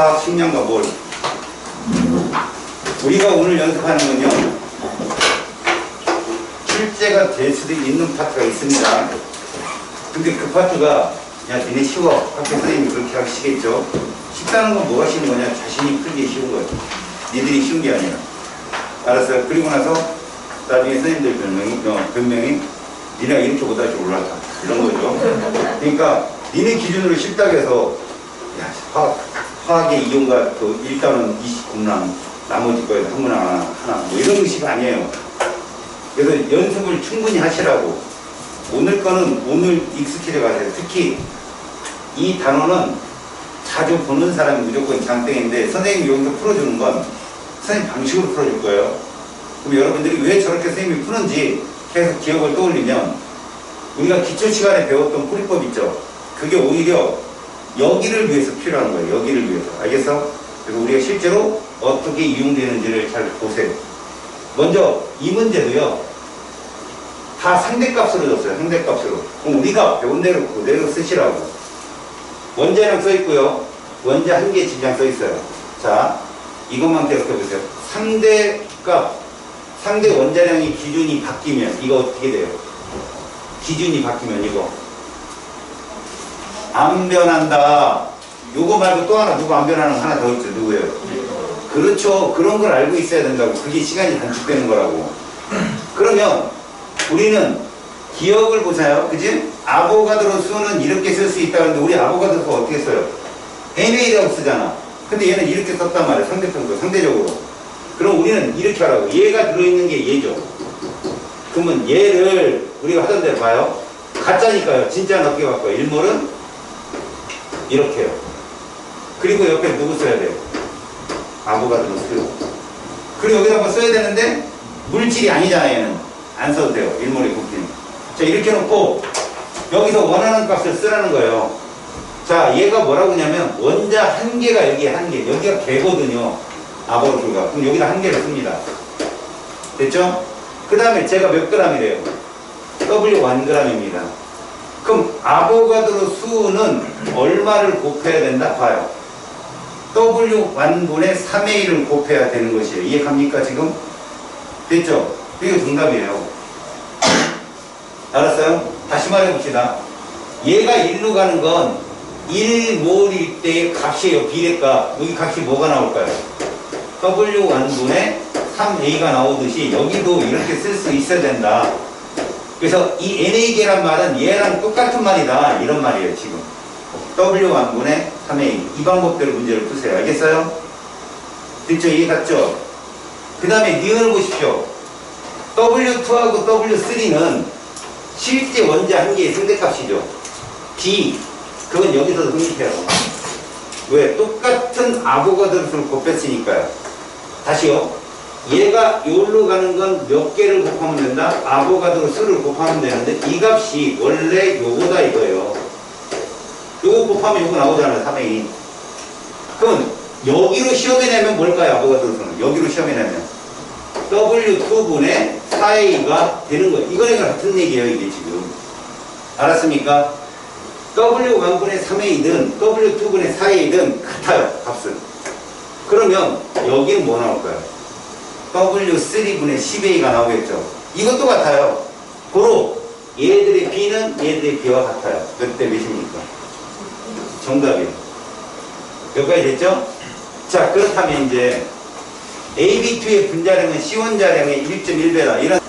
화학, 식량과 몰. 우리가 오늘 연습하는 건요, 출제가 될 수도 있는 파트가 있습니다. 근데 그 파트가, 야, 니네 쉬워. 학교 선생님이 그렇게 하시겠죠? 쉽다는 건 뭐가 쉬운 거냐? 자신이 풀기 쉬운 거예요. 니들이 쉬운 게 아니라. 알았어요? 그리고 나서 나중에 선생님들 변명이 니네가 이렇게 못할 줄 몰랐다. 이런 거죠. 그러니까 니네 기준으로 쉽다고 해서 야, 화학의 이용과 그 1단원 20분랑 나머지 거에 한 문 하나 뭐 이런 식이 아니에요. 그래서 연습을 충분히 하시라고. 오늘 거는 오늘 익숙해져 가세요. 특히 이 단어는 자주 보는 사람이 무조건 장땡인데 선생님이 여기서 풀어주는 건 선생님 방식으로 풀어줄 거예요. 그럼 여러분들이 왜 저렇게 선생님이 푸는지 계속 기억을 떠올리면 우리가 기초 시간에 배웠던 풀이법 있죠. 그게 오히려 여기를 위해서 필요한 거예요. 여기를 위해서. 알겠어? 그래서 우리가 실제로 어떻게 이용되는지를 잘 보세요. 먼저 이 문제도요. 다 상대값으로 줬어요. 상대값으로. 그럼 우리가 배운 대로 그대로 쓰시라고. 원자량 써 있고요. 원자 한 개 질량 써 있어요. 자, 이것만 기억해 보세요. 상대값, 상대 원자량이 기준이 바뀌면 이거 어떻게 돼요? 기준이 바뀌면 이거 안 변한다. 요거 말고 또 하나 누구 안 변하는 거 하나 더 있죠. 누구예요? 그렇죠. 그런 걸 알고 있어야 된다고. 그게 시간이 단축되는 거라고. 그러면 우리는 기억을 보세요. 그지? 아보가드로 수는 이렇게 쓸 수 있다는데 우리 아보가드로 수 어떻게 써요? NA라고 쓰잖아. 근데 얘는 이렇게 썼단 말이야. 상대평도 상대적으로. 그럼 우리는 이렇게 하라고. 얘가 들어있는 게 얘죠. 그러면 얘를 우리가 하던 대로 봐요. 가짜니까요. 진짜는 어떻게 바꿔요? 일몰은 이렇게요. 그리고 옆에 누구 써야 돼요? 아보가드로 쓰고. 그리고 여기다 한번 써야 되는데 물질이 아니잖아요. 얘는 안 써도 돼요. 일몰의 굽기는. 자, 이렇게 놓고 여기서 원하는 값을 쓰라는 거예요. 자, 얘가 뭐라고 하냐면 원자 한 개가 여기에 한 개. 여기가 개거든요. 아보가드로가. 그럼 여기다 한 개를 씁니다. 됐죠? 그 다음에 제가 몇 g이래요? W1g입니다. 그럼 아보가드로 수는 얼마를 곱해야 된다? 봐요. W1분의 3의 1을 곱해야 되는 것이에요. 이해갑니까 지금? 됐죠? 이게 정답이에요. 알았어요? 다시 말해봅시다. 얘가 1로 가는 건 1몰일 때의 값이에요. 비례값. 여기 값이 뭐가 나올까요? W1분의 3A가 나오듯이 여기도 이렇게 쓸 수 있어야 된다. 그래서 이 NA계란 말은 얘랑 똑같은 말이다. 이런 말이에요. 지금 W1분의 3A. 이 방법대로 문제를 푸세요. 알겠어요? 됐죠? 이해 갔죠? 그 다음에 니은을 보십시오. W2하고 W3는 실제 원자 한 개의 상대값이죠. B, 그건 여기서도 성립해요. 왜? 똑같은 아보가드로 수를 곱했으니까요. 다시요. 얘가 여기로 가는 건 몇 개를 곱하면 된다? 아보가드로 수를 곱하면 되는데 이 값이 원래 요거다 이거예요. 요거 곱하면 요거 나오잖아요. 3의 2. 그럼 여기로 시험에 내면 뭘까요? 아보가드로 수는. 여기로 시험에 내면 W2분의 4A가 되는 거예요. 이거랑 같은 얘기예요. 이게 지금. 알았습니까? W1분의 3A든 W2분의 4A든 같아요. 값은. 그러면 여기는 뭐 나올까요? W3분의 10A가 나오겠죠. 이것도 같아요. 고로 얘들의 B는 얘들의 B와 같아요. 몇 대 몇입니까? 정답이요. 여기까지 됐죠? 자, 그렇다면 이제 AB2의 분자량은 C1자량의 1.1배다. 이런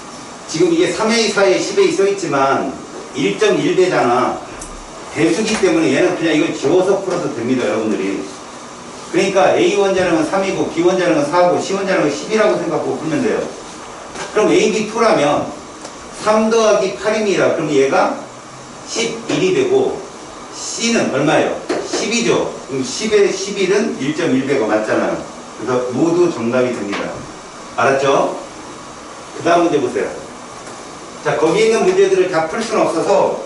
지금 이게 3A, 4A, 10A 써있지만 1.1배잖아. 대수기 때문에 얘는 그냥 이걸 지워서 풀어도 됩니다. 여러분들이. 그러니까 A 원자량은 3이고 B 원자량은 4고 C 원자량은 10이라고 생각하고 풀면 돼요. 그럼 AB2라면 3 더하기 8입니다. 그럼 얘가 11이 되고 C는 얼마예요? 10이죠. 그럼 10의 11은 1.1배가 맞잖아요. 그래서 모두 정답이 됩니다. 알았죠? 그 다음 문제 보세요. 자, 거기 있는 문제들을 다 풀 수는 없어서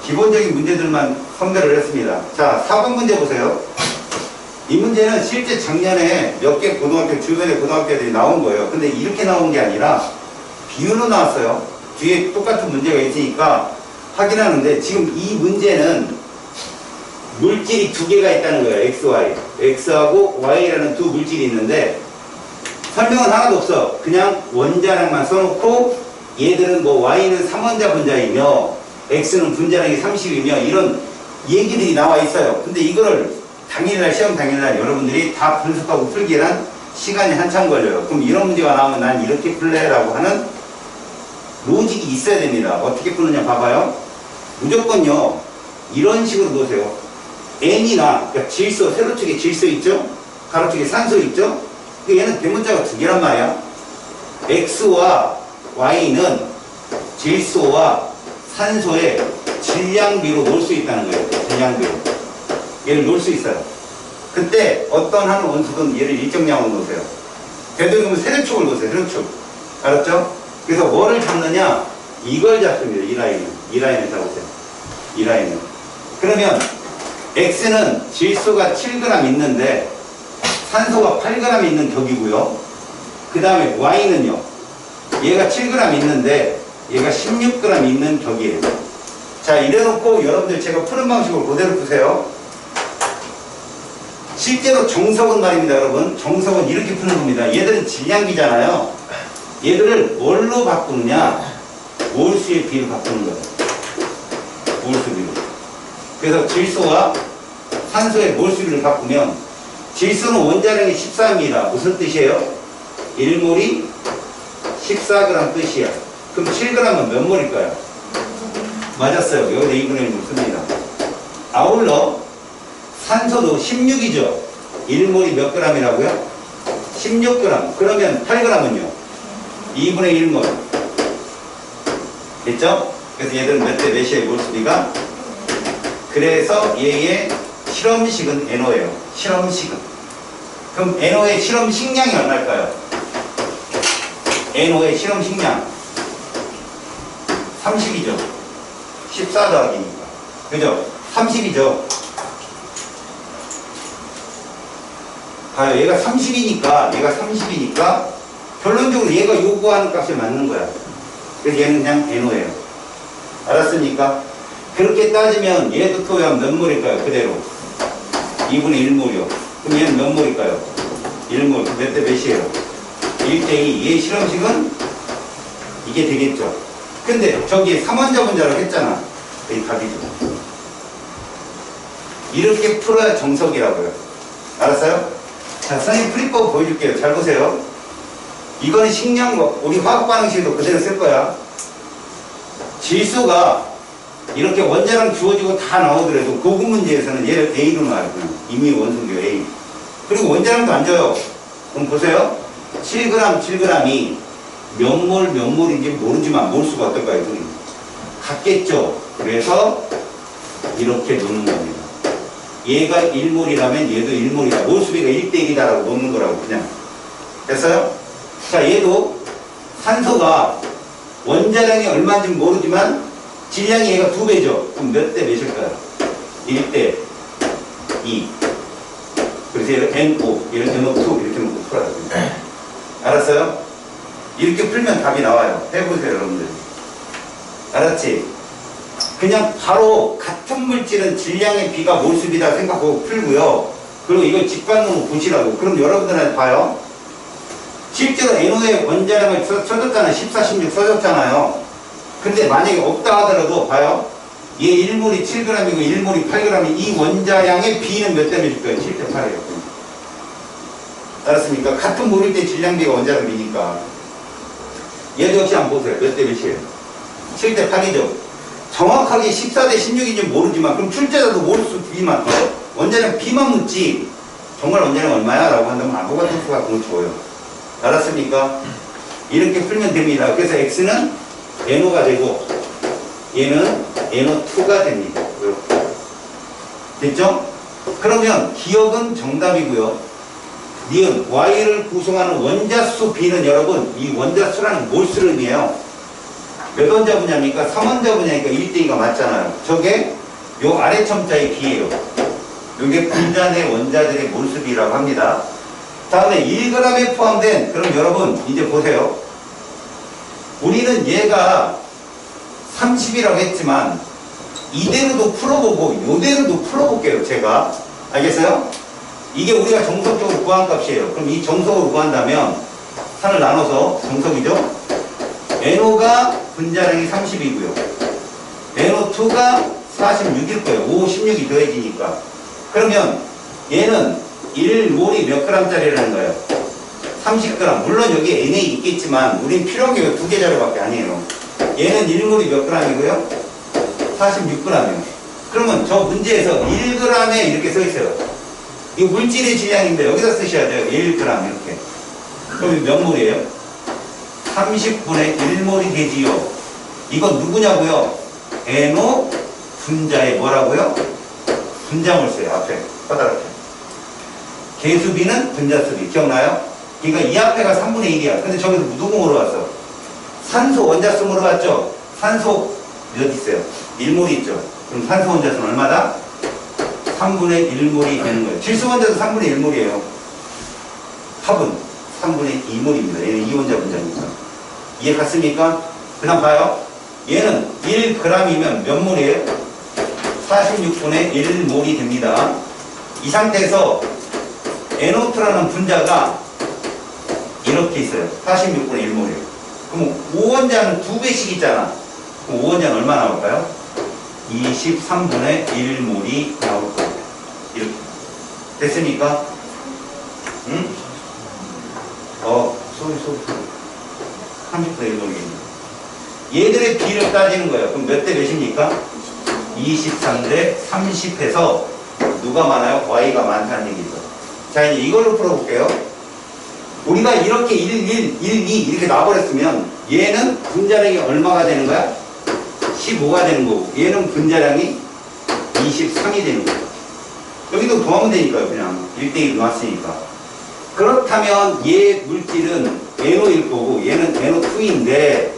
기본적인 문제들만 선별을 했습니다. 자, 4번 문제 보세요. 이 문제는 실제 작년에 몇 개 고등학교, 주변의 고등학교들이 나온 거예요. 근데 이렇게 나온 게 아니라 비유로 나왔어요. 뒤에 똑같은 문제가 있으니까 확인하는데 지금 이 문제는 물질이 두 개가 있다는 거예요. X, Y. X하고 Y라는 두 물질이 있는데 설명은 하나도 없어. 그냥 원자량만 써놓고 얘들은 뭐 Y는 3원자 분자이며 X는 분자량이 30이며 이런 얘기들이 나와 있어요. 근데 이거를 당일날 시험 당일날 여러분들이 다 분석하고 풀기에는 시간이 한참 걸려요. 그럼 이런 문제가 나오면 난 이렇게 풀래라고 하는 로직이 있어야 됩니다. 어떻게 푸느냐 봐봐요. 무조건요 이런 식으로 놓으세요. N이나 그러니까 질소, 세로축에 질소 있죠? 가로축에 산소 있죠? 얘는 대문자가 두 개란 말이야. X와 Y는 질소와 산소의 질량비로 놓을 수 있다는 거예요. 질량비로. 얘를 놓을 수 있어요. 그때 어떤 한 원소든 얘를 일정량으로 놓으세요. 되도록이면 세로축을 놓으세요. 세로축. 알았죠? 그래서 뭐를 잡느냐? 이걸 잡습니다. 이 라인을. 이 라인을 잡으세요. 이 라인을. 그러면 X는 질소가 7g 있는데 산소가 8g 있는 격이고요. 그 다음에 Y는요. 얘가 7g 있는데 얘가 16g 있는 격이에요. 자, 이래놓고 여러분들 제가 푸는 방식으로 그대로 푸세요. 실제로 정석은 말입니다, 여러분. 정석은 이렇게 푸는 겁니다. 얘들은 질량비잖아요. 얘들을 뭘로 바꾸느냐? 몰수의 비로 바꾸는 거예요. 몰수 비로. 그래서 질소와 산소의 몰수비를 바꾸면 질소는 원자량이 14입니다. 무슨 뜻이에요? 1몰이 14g 뜻이야. 그럼 7g은 몇 몰일까요? 맞았어요. 여기다 2분의 1몰 씁니다. 아울러 산소도 16이죠. 1몰이 몇 g이라고요? 16g. 그러면 8g은요? 2분의 1몰. 됐죠? 그래서 얘들은 몇 대 몇이에요? 몰수비가? 그래서 얘의 실험식은 NO예요. 실험식은. 그럼 NO의 실험식량이 얼마일까요? NO의 실험식량 30이죠. 14 더하기니까. 그죠? 30이죠. 봐요. 얘가 30이니까 결론적으로 얘가 요구하는 값에 맞는 거야. 그래서 얘는 그냥 NO예요. 알았습니까? 그렇게 따지면 얘도 토요하면 몇 몰일까요? 그대로 2분의 1몰이요. 그럼 얘는 몇 몰일까요? 1몰. 몇 대 몇이에요? 1대2. 얘 실험식은 이게 되겠죠. 근데 저기 3원자 분자라고 했잖아. 이 답이죠. 이렇게 풀어야 정석이라고요. 알았어요? 자, 선생님 풀이법 보여줄게요. 잘 보세요. 이거는 식량법. 우리 화학 반응식도 그대로 쓸 거야. 질소가 이렇게 원자량 주어지고 다 나오더라도 고급 문제에서는 얘를 A로 놔요. 그냥 이미 원소교 A. 그리고 원자량도 안 줘요. 그럼 보세요. 7g이 몇 몰인지 모르지만 몰수가 어떨까요? 같겠죠. 그래서 이렇게 놓는 겁니다. 얘가 1몰이라면 얘도 1몰이다. 몰수비가 1대1이다라고 놓는 거라고 그냥. 됐어요? 자, 얘도 산소가 원자량이 얼마인지 모르지만 질량이 얘가 2배죠. 그럼 몇 대 몇일까요? 1대 2. 그래서 얘를 NO, 얘를 NO2 이렇게 놓고 풀어야 됩니다. 알았어요? 이렇게 풀면 답이 나와요. 해보세요, 여러분들. 알았지? 그냥 바로 같은 물질은 질량의 비가 몰수비다 생각하고 풀고요. 그리고 이걸 직관으로 보시라고. 그럼 여러분들한테 봐요. 실제로 NO의 원자량을 써줬잖아요. 14, 16 써줬잖아요. 근데 만약에 없다 하더라도 봐요. 얘 1몰이 7g이고 1몰이 8g이 이 원자량의 B는 몇 대 몇일까요? 7대 8이에요. 알았습니까? 같은 몰일 때 질량비가 원자량 B니까. 얘도 역시 한번 보세요. 몇 대 몇이에요? 7대 8이죠. 정확하게 14대 16인지 모르지만 그럼 출제자도 몰수 B만 원자량 B만 묻지 정말 원자량 얼마야? 라고 한다면 아무것도 수가 그걸 줘요. 알았습니까? 이렇게 풀면 됩니다. 그래서 X는 NO가 되고 얘는 NO2가 됩니다. 이렇게. 됐죠? 그러면 기억은 정답이고요. 니은 Y를 구성하는 원자수 B는 여러분 이 원자수라는 몰수를 의미해요. 몇 원자 분야입니까? 3원자 분야니까 1대2가 맞잖아요. 저게 요 아래 첨자의 B예요. 요게 분자 내 원자들의 몰수비라고 합니다. 다음에 1g에 포함된 그럼 여러분 이제 보세요. 우리는 얘가 30이라고 했지만 이대로도 풀어보고 요대로도 풀어볼게요. 제가. 알겠어요? 이게 우리가 정석적으로 구한 값이에요. 그럼 이 정석으로 구한다면 산을 나눠서 정석이죠? NO가 분자량이 30이고요. NO2가 46일 거예요. 5, 16이 더해지니까. 그러면 얘는 1몰이 몇 g짜리라는 거예요? 30g. 물론 여기 NA 있겠지만 우린 필요한 게 2개 자료밖에 아니에요. 얘는 1몰이 몇 g이고요? 46g이에요. 그러면 저 문제에서 1g에 이렇게 써 있어요. 이거 물질의 질량인데 여기다 쓰셔야 돼요. 1g 이렇게. 그럼 몇 몰이에요? 30분의 1몰이 되지요. 이건 누구냐고요? NO 분자의 뭐라고요? 분자몰수예요. 앞에 바닥 앞에. 계수비는 분자수비. 기억나요? 그러니까 이 앞에가 3분의 1이야. 근데 저기서 누구 물어봤어? 산소 원자수 물어봤죠? 산소 몇 있어요? 1몰이 있죠. 그럼 산소 원자수는 얼마다? 3분의 1몰이 되는 거예요. 질소 원자도 3분의 1몰이에요. 합은 3분의 2몰입니다. 얘는 이원자 분자니까. 이해 갔습니까? 그 다음 봐요. 얘는 1g이면 몇 몰이에요? 46분의 1몰이 됩니다. 이 상태에서 NO2라는 분자가 이렇게 있어요. 46분의 1몰이에요. 그럼 5원자는 2배씩 있잖아. 그럼 5원자는 얼마 나올까요? 23분의 1몰이 나올 거예요. 이렇게. 됐습니까? 응? 소리. 30분의 1몰입니다. 얘들의 비를 따지는 거예요. 그럼 몇 대 몇입니까? 23대 30해서 누가 많아요? Y가 많다는 얘기죠. 자, 이제 이걸로 풀어볼게요. 우리가 이렇게 1, 1, 1, 2 이렇게 놔버렸으면 얘는 분자량이 얼마가 되는 거야? 15가 되는 거고 얘는 분자량이 23이 되는 거예요. 여기도 더하면 되니까요. 그냥 1대1 놨으니까. 그렇다면 얘 물질은 NO일 거고 얘는 NO2인데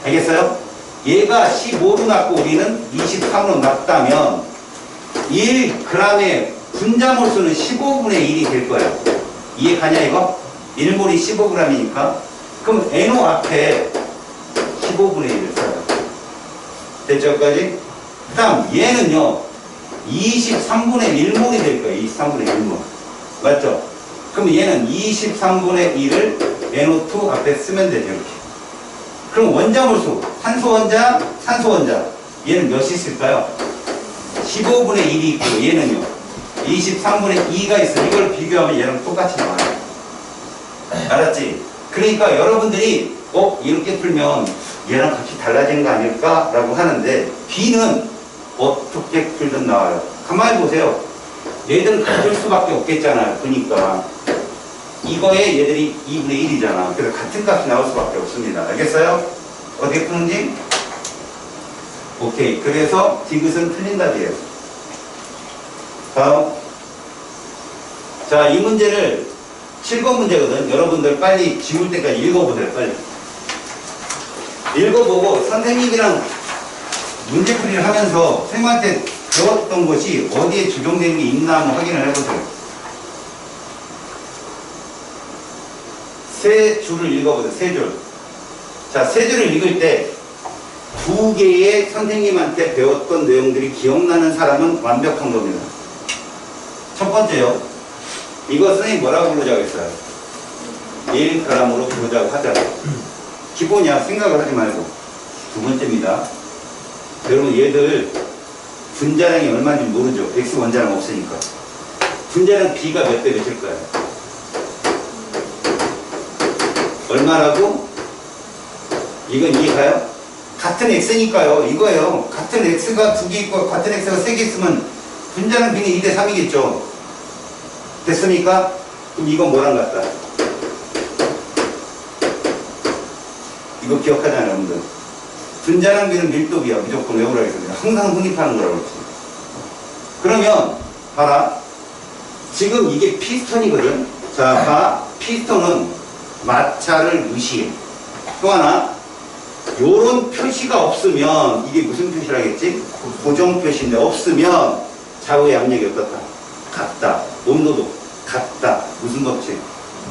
알겠어요? 얘가 15로 났고 우리는 23으로 났다면 1g의 분자몰수는 15분의 1이 될 거예요. 이해 가냐 이거? 1몰이 15g이니까 그럼 NO 앞에 15분의 1을 써요. 됐죠? 여기까지? 그 다음 얘는요 23분의 1몰이 될 거예요. 23분의 1몰 맞죠? 그럼 얘는 23분의 1을 NO2 앞에 쓰면 되죠. 이렇게. 그럼 원자몰수 산소원자 산소원자 얘는 몇이 있을까요? 15분의 1이 있고 얘는요 23분의 2가 있어. 이걸 비교하면 얘랑 똑같이 나와요. 알았지? 그러니까 여러분들이 이렇게 풀면 얘랑 같이 달라지는 거 아닐까? 라고 하는데 B는 어떻게 풀든 나와요. 가만히 보세요. 얘들은 같을 수밖에 없겠잖아요. 그러니까 이거에 얘들이 2분의 1이잖아. 그래서 같은 값이 나올 수밖에 없습니다. 알겠어요? 어떻게 푸는지? 오케이. 그래서 디귿은 틀린 답이에요. 다음. 자, 이 문제를 7번 문제거든. 여러분들 빨리 지울 때까지 읽어보세요. 빨리. 읽어보고 선생님이랑 문제풀이를 하면서 선생님한테 배웠던 것이 어디에 적용되는 게 있나 한번 확인을 해보세요. 세 줄을 읽어보세요. 세 줄. 자, 세 줄을 읽을 때 두 개의 선생님한테 배웠던 내용들이 기억나는 사람은 완벽한 겁니다. 첫 번째요. 이거 선생님 뭐라고 부르자고 했어요? 1g으로 부르자고 하잖아요. 기본이야. 생각을 하지 말고. 두 번째입니다. 여러분 얘들 분자량이 얼마인지 모르죠. X 원자량 없으니까. 분자량 B가 몇 대 몇일까요? 얼마라고? 이건 이해가요? 같은 X니까요. 이거예요. 같은 X가 2개 있고 같은 X가 3개 있으면 분자량 B는 2대 3이겠죠. 됐습니까? 그럼 이건 뭐랑 같다? 이거 기억하잖아요, 여러분들. 분자량 B는 밀도비야. 무조건 외우라 했습니다. 항상 확립하는 거라고 그랬지. 그러면 봐라. 지금 이게 피스톤이거든. 자, 봐. 피스톤은 마찰을 무시해. 또 하나, 요런 표시가 없으면 이게 무슨 표시라겠지? 고정 표시인데 없으면 좌우의 압력이 어떻다? 같다. 온도도 같다. 무슨 법칙?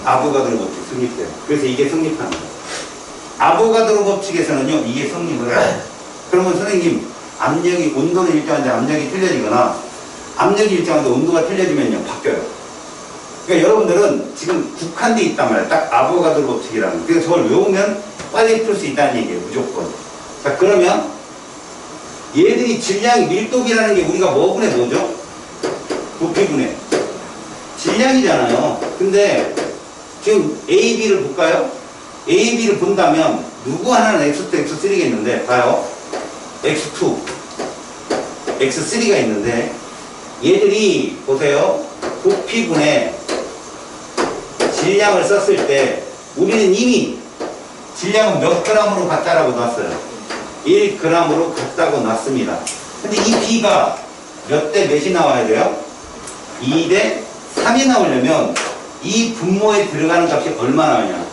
아보가드로 법칙 성립돼요. 그래서 이게 성립하는 거예요. 아보가드로 법칙에서는요 이게 성립을 해요. 그러면 선생님 압력이, 온도는 일정한데 압력이 틀려지거나 압력이 일정한데 온도가 틀려지면요, 바뀌어요. 그러니까 여러분들은 지금 국한돼 있단 말이에요. 딱 아보가드로 법칙이라는. 그래서 저걸 외우면 빨리 풀 수 있다는 얘기예요, 무조건. 자, 그러면 얘들이 질량, 밀도비라는 게 우리가 뭐분의 뭐죠? 부피분의 질량이잖아요. 근데 지금 A, B를 볼까요? A, B를 본다면 누구 하나는 X2, X3가 있는데 봐요. X2, X3가 있는데 얘들이 보세요. 부피분의 질량을 썼을 때 우리는 이미 질량은 몇 g으로 같다라고 놨어요. 1g으로 같다고 놨습니다. 근데 이 B가 몇 대 몇이 나와야 돼요? 2대 3이 나오려면 이 분모에 들어가는 값이 얼마 나오냐?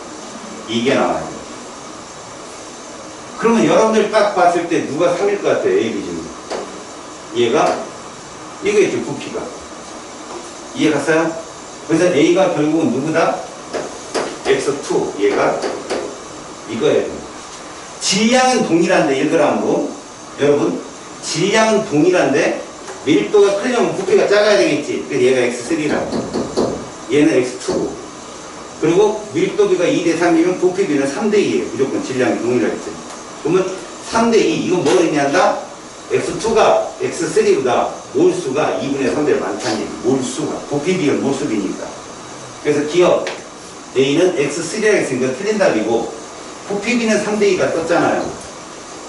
이게 나와야 돼요. 그러면 여러분들 딱 봤을 때 누가 3일 것 같아요? A, B 중에. 얘가 이거겠죠, 부피가. 이해 갔어요? 그래서 A가 결국은 누구다? X2. 얘가 이거예요. 질량은 동일한데 1g으로. 여러분, 질량은 동일한데 밀도가 크려면 부피가 작아야 되겠지. 그래서 얘가 X3라고. 얘는 X2고. 그리고 밀도비가 2대 3이면 부피비는 3대 2예요. 무조건 질량이 동일하겠지. 그러면 3대 2. 이건 뭘 의미한다? X2가 X3보다 몰수가 2분의 3배를 많다는 얘기. 몰수가. 부피비는 몰수비니까. 그래서 기억. A는 X3라고 했으니까 틀린 답이고, 부피비는 3대 2가 떴잖아요.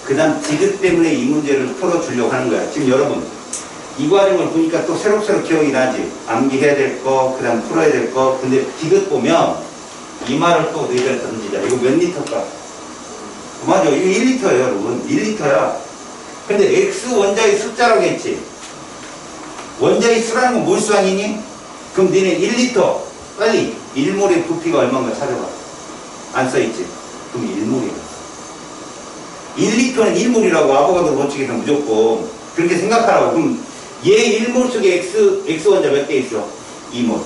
그 다음 디귿 때문에 이 문제를 풀어주려고 하는 거야. 지금 여러분, 이 과정을 보니까 또 새록새록 기억이 나지. 암기해야 될 거, 그 다음 풀어야 될 거. 근데 디귿 보면 이 말을 또 너희들 던지자. 이거 몇 리터일까? 맞아. 이거 1리터예요, 여러분. 1리터야. 근데 X 원자의 숫자라고 했지. 원자의 수라는 건 몰수 아니니? 그럼 너네 1리터. 빨리 1몰의 부피가 얼마인가 찾아봐. 안 써있지? 그럼 1몰이야. 1리터는 1몰이라고 아보가드로 법칙에서 무조건 그렇게 생각하라고. 그럼 얘 1몰 속에 X 원자 몇 개 있어? 2몰.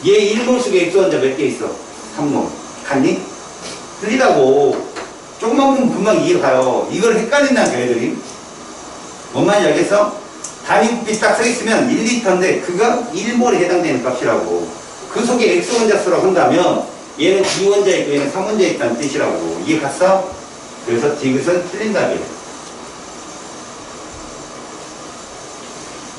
얘 1몰 속에 X 원자 몇 개 있어? 3몰. 갔니? 틀리다고. 조금만 보면 금방 이해가요. 이걸 헷갈린다니까, 애들이. 뭔 말인지 알겠어? 단위 부피 딱 써있으면 1리터인데 그가 1몰에 해당되는 값이라고. 그 속에 X 원자 수라고 한다면 얘는 2원자 있고 얘는 3원자 있다는 뜻이라고. 이해 갔어? 그래서 디귿은 틀린 답이에요.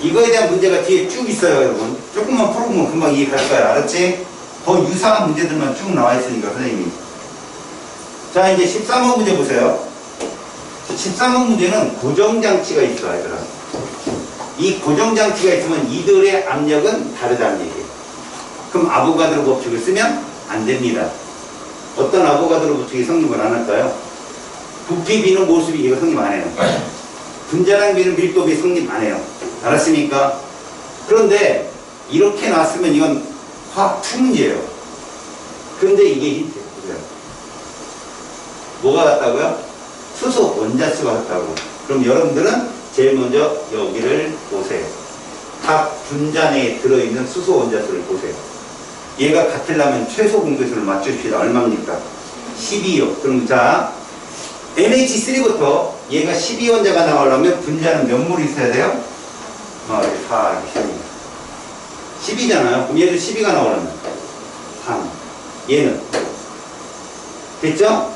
이거에 대한 문제가 뒤에 쭉 있어요, 여러분. 조금만 풀어보면 금방 이해 갈 거야. 알았지? 더 유사한 문제들만 쭉 나와 있으니까, 선생님이. 자, 이제 13번 문제 보세요. 13번 문제는 고정장치가 있어, 얘들아. 이 고정장치가 있으면 이들의 압력은 다르다는 얘기예요. 그럼 아보가드로 법칙을 쓰면 안 됩니다. 어떤 아보가드로 법칙이 성립을 안 할까요? 부피비는 몰수비, 이거 성립 안 해요. 분자량비는 밀도비 성립 안 해요. 알았습니까? 그런데 이렇게 놨으면 이건 화학 2 문제예요. 그런데 이게 힌트예요. 뭐가 같다고요? 수소 원자수가 같다고. 그럼 여러분들은 제일 먼저 여기를 보세요. 각 분자 내에 들어있는 수소 원자수를 보세요. 얘가 같으려면 최소 공배수를 맞추십시다. 얼마입니까? 12요. 그럼 자, NH3부터 얘가 12원자가 나오려면 분자는 몇 몰이 있어야 돼요? 4, 12. 10이잖아요. 그럼 얘도 12가 나오려면 3. 얘는 됐죠?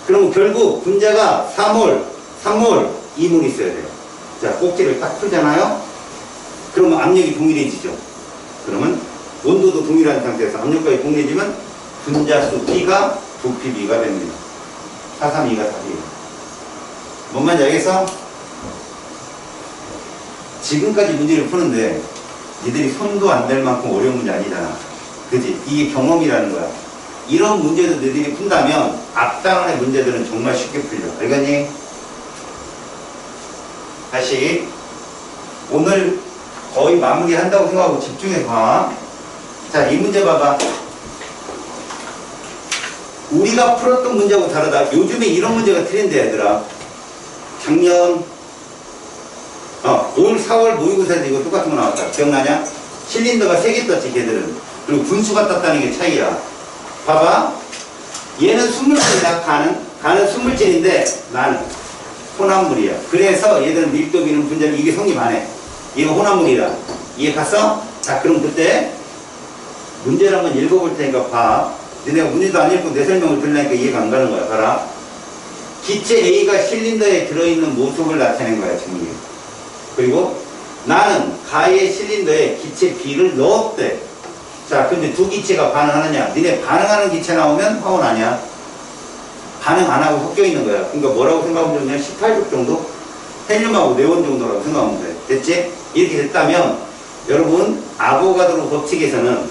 그럼 결국 분자가 3몰, 3몰, 2몰 있어야 돼요. 자, 꼭지를 딱 풀잖아요. 그러면 압력이 동일해지죠. 그러면 온도도 동일한 상태에서 압력까지 동일해지면 분자수 B가 부피 B가 됩니다. 432가 답이에요. 뭔 말인지 알겠어? 지금까지 문제를 푸는데 니들이 손도 안 댈 만큼 어려운 문제 아니잖아. 그치? 이게 경험이라는 거야. 이런 문제도 너희들이 푼다면 앞단원의 문제들은 정말 쉽게 풀려. 알겠니? 다시 오늘 거의 마무리한다고 생각하고 집중해서 봐. 자, 이 문제 봐봐. 우리가 풀었던 문제하고 다르다. 요즘에 이런 문제가 트렌드 얘들아. 작년 올 4월 모의고사에서 이거 똑같은 거 나왔다. 기억나냐? 실린더가 3개 떴지 걔들은. 그리고 분수가 떴다는 게 차이야. 봐봐. 얘는 순물질이다. 가는 순물질인데 나는 혼합물이야. 그래서 얘들은 밀도비는 분자는 이게 성립 안 해. 얘가 혼합물이다. 이해 갔어? 자, 그럼 그때 문제를 한번 읽어볼 테니까 봐. 너네가 문제도 안 읽고 내 설명을 들으니까 이해가 안 가는 거야. 봐라. 기체 A가 실린더에 들어있는 모습을 나타낸 거야, 지금 이게. 그리고 나는 가의 실린더에 기체 B를 넣었대. 자, 근데 두 기체가 반응하느냐? 니네 반응하는 기체 나오면 화원 아니야. 반응 안 하고 섞여 있는 거야. 그러니까 뭐라고 생각하면 되냐? 18족 정도? 헬륨하고 네온 정도라고 생각하면 돼. 됐지? 이렇게 됐다면 여러분 아보가드로 법칙에서는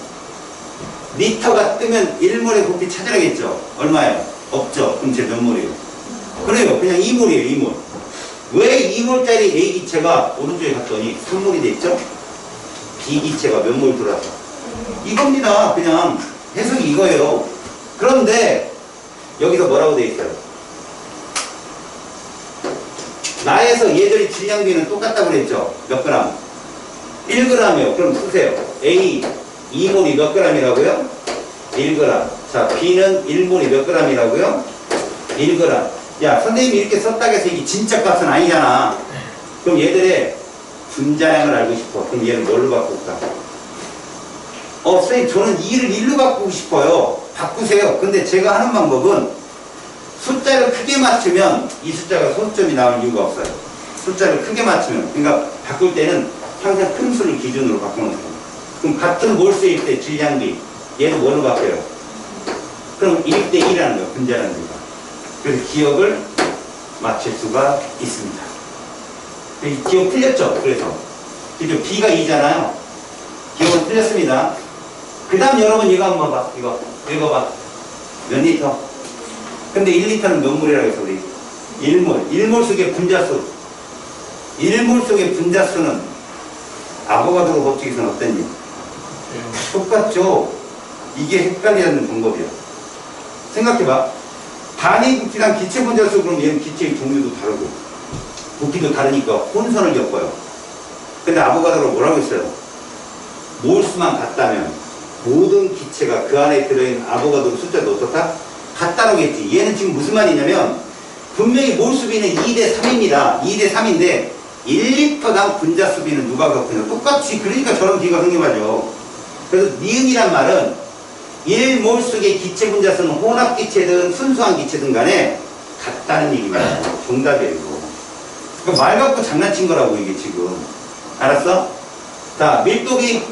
리터가 뜨면 1몰의 부피 찾아야겠죠? 얼마예요? 없죠? 그럼 제 몇 몰이에요? 그래요. 그냥 2몰이에요. 2몰. 왜 2몰짜리 A 기체가 오른쪽에 갔더니 3몰이 됐죠? B 기체가 몇 몰 들어와서 이겁니다. 그냥 해석이 이거예요. 그런데 여기서 뭐라고 돼 있어요? 나에서 얘들이 질량비는 똑같다고 그랬죠? 몇 그램? 1g이요. 그럼 쓰세요. A 2몰이 몇 g이라고요? 1g. 자, B는 1몰이 몇 g이라고요? 1g. 야, 선생님이 이렇게 썼다고 해서 이게 진짜 값은 아니잖아. 그럼 얘들의 분자량을 알고 싶어. 그럼 얘는 뭘로 바꿀까? 선생님, 저는 2를 1로 바꾸고 싶어요. 바꾸세요. 근데 제가 하는 방법은 숫자를 크게 맞추면 이 숫자가 소수점이 나올 이유가 없어요. 숫자를 크게 맞추면. 그러니까 바꿀 때는 항상 큰 수를 기준으로 바꿔놓으세요. 그럼 같은 몰수일 때 질량비, 얘는 뭘로 바뀌어요? 그럼 1대 1이라는 거예요. 분자라는 거가. 그래서 기억을 맞출 수가 있습니다. 기억 틀렸죠? 그래서 B가 2잖아요. 기억은 틀렸습니다. 그 다음 여러분 이거 한번 봐. 이거 읽어봐. 몇 리터? 근데 1리터는 몇 몰이라고 해서 우리 1몰. 1몰 속의 분자수. 1몰 속의 분자수는 아보가드로 법칙에서는 어땠니? 똑같죠? 이게 헷갈리는 방법이야. 생각해봐. 단위 부피랑 기체 분자수 그럼 얘는 기체의 종류도 다르고 부피도 다르니까 혼선을 겪어요. 근데 아보가드로 뭐라고 했어요? 몰수만 같다면 모든 기체가 그 안에 들어있는 아보가드로 숫자도 어떻다? 같다라고 했지. 얘는 지금 무슨 말이냐면 분명히 몰수비는 2대 3입니다. 2대 3인데 1리터당 분자수비는 누가 갖고있냐? 똑같이. 그러니까 저런 비가 생겨나죠. 그래서 니은이란 말은 1몰 속의 기체 분자수는 혼합기체든 순수한 기체든 간에 같다는 얘기입니다. 정답이에요. 이거. 그러니까 말 갖고 장난친 거라고 이게 지금. 알았어? 자, 밀도비.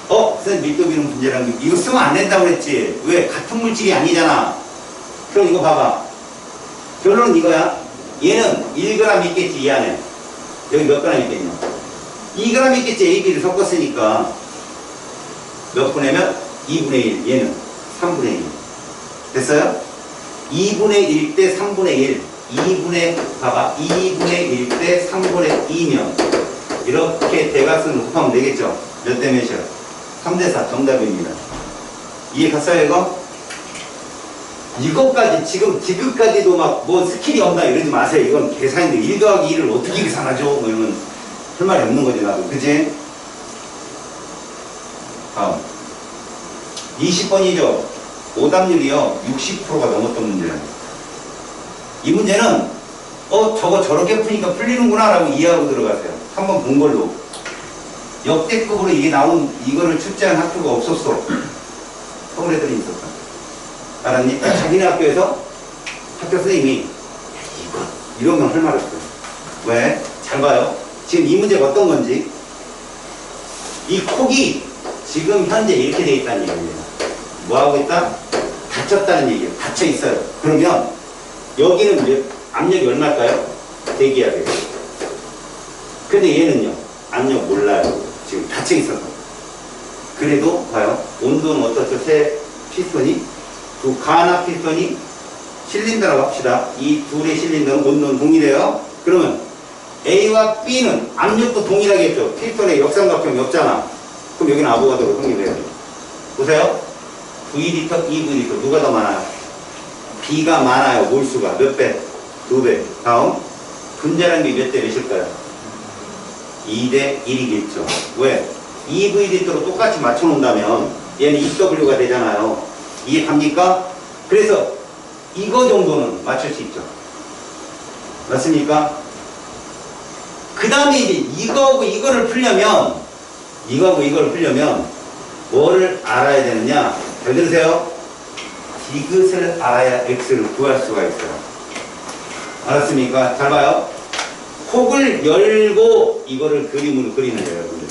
선생님 밀도비는 분자라는 게 이거 쓰면 안 된다고 그랬지. 왜? 같은 물질이 아니잖아. 그럼 이거 봐봐. 결론은 이거야. 얘는 1g 있겠지, 이 안에. 여기 몇 g 있겠냐? 2g 있겠지. A, B를 섞었으니까. 몇 분의면? 2분의 1. 얘는 3분의 1. 됐어요? 2분의 1 대 3분의 1. 2분의 1 대 3분의 2면 이렇게 대각선을 곱하면 되겠죠? 몇 대 몇이야? 3대 4. 정답입니다. 이해 갔어요, 이거? 이것까지 지금까지도 막 뭐 스킬이 없나 이러지 마세요. 이건 계산인데 1 더하기 1을 어떻게 계산하죠? 뭐 이러면 할 말이 없는 거지 나도. 그치? 다음 20번이죠. 오답률이요 60%가 넘었던 문제예요. 이 문제는 저거 저렇게 푸니까 풀리는구나 라고 이해하고 들어가세요. 한번 본 걸로. 역대급으로 이게 나온 이거를 출제한 학교가 없었어. 서울 애들이 있었다. 알았니? 자기네 학교에서 학교 선생님이 이거 이러면 할 말 없어요. 왜? 잘 봐요. 지금 이 문제가 어떤 건지. 이 콕이 지금 현재 이렇게 돼 있다는 얘기입니다. 뭐 하고 있다? 닫혔다는 얘기예요. 닫혀 있어요. 그러면 여기는 압력이 얼마일까요? 대기해야 돼요. 근데 얘는요 압력 몰라요. 지금 닫혀 있어서. 그래도 봐요. 온도는 어떻죠? 새 피스톤이 두 가나 피스톤이 실린더라고 합시다. 이 둘의 실린더는 온도는 동일해요. 그러면 A와 B는 압력도 동일하겠죠. 피스톤에 역삼각형이 없잖아. 그럼 여기는 아보가드로 성립해야 돼요. 보세요. V리터, 2V리터 누가 더 많아요? B가 많아요. 몰수가 몇 배? 2배. 다음 분자량비 몇 대 몇일까요? 2대 1이겠죠. 왜? 2V리터로 똑같이 맞춰놓는다면 얘는 2W가 되잖아요. 이해 갑니까? 그래서 이거 정도는 맞출 수 있죠. 맞습니까? 그 다음에 이제 이거하고 이거를 풀려면 뭐를 알아야 되느냐? 잘 들으세요. 디귿을 알아야 x를 구할 수가 있어요. 알았습니까? 잘 봐요. 폭을 열고 이거를 그림으로 그리는 거예요, 여러분들.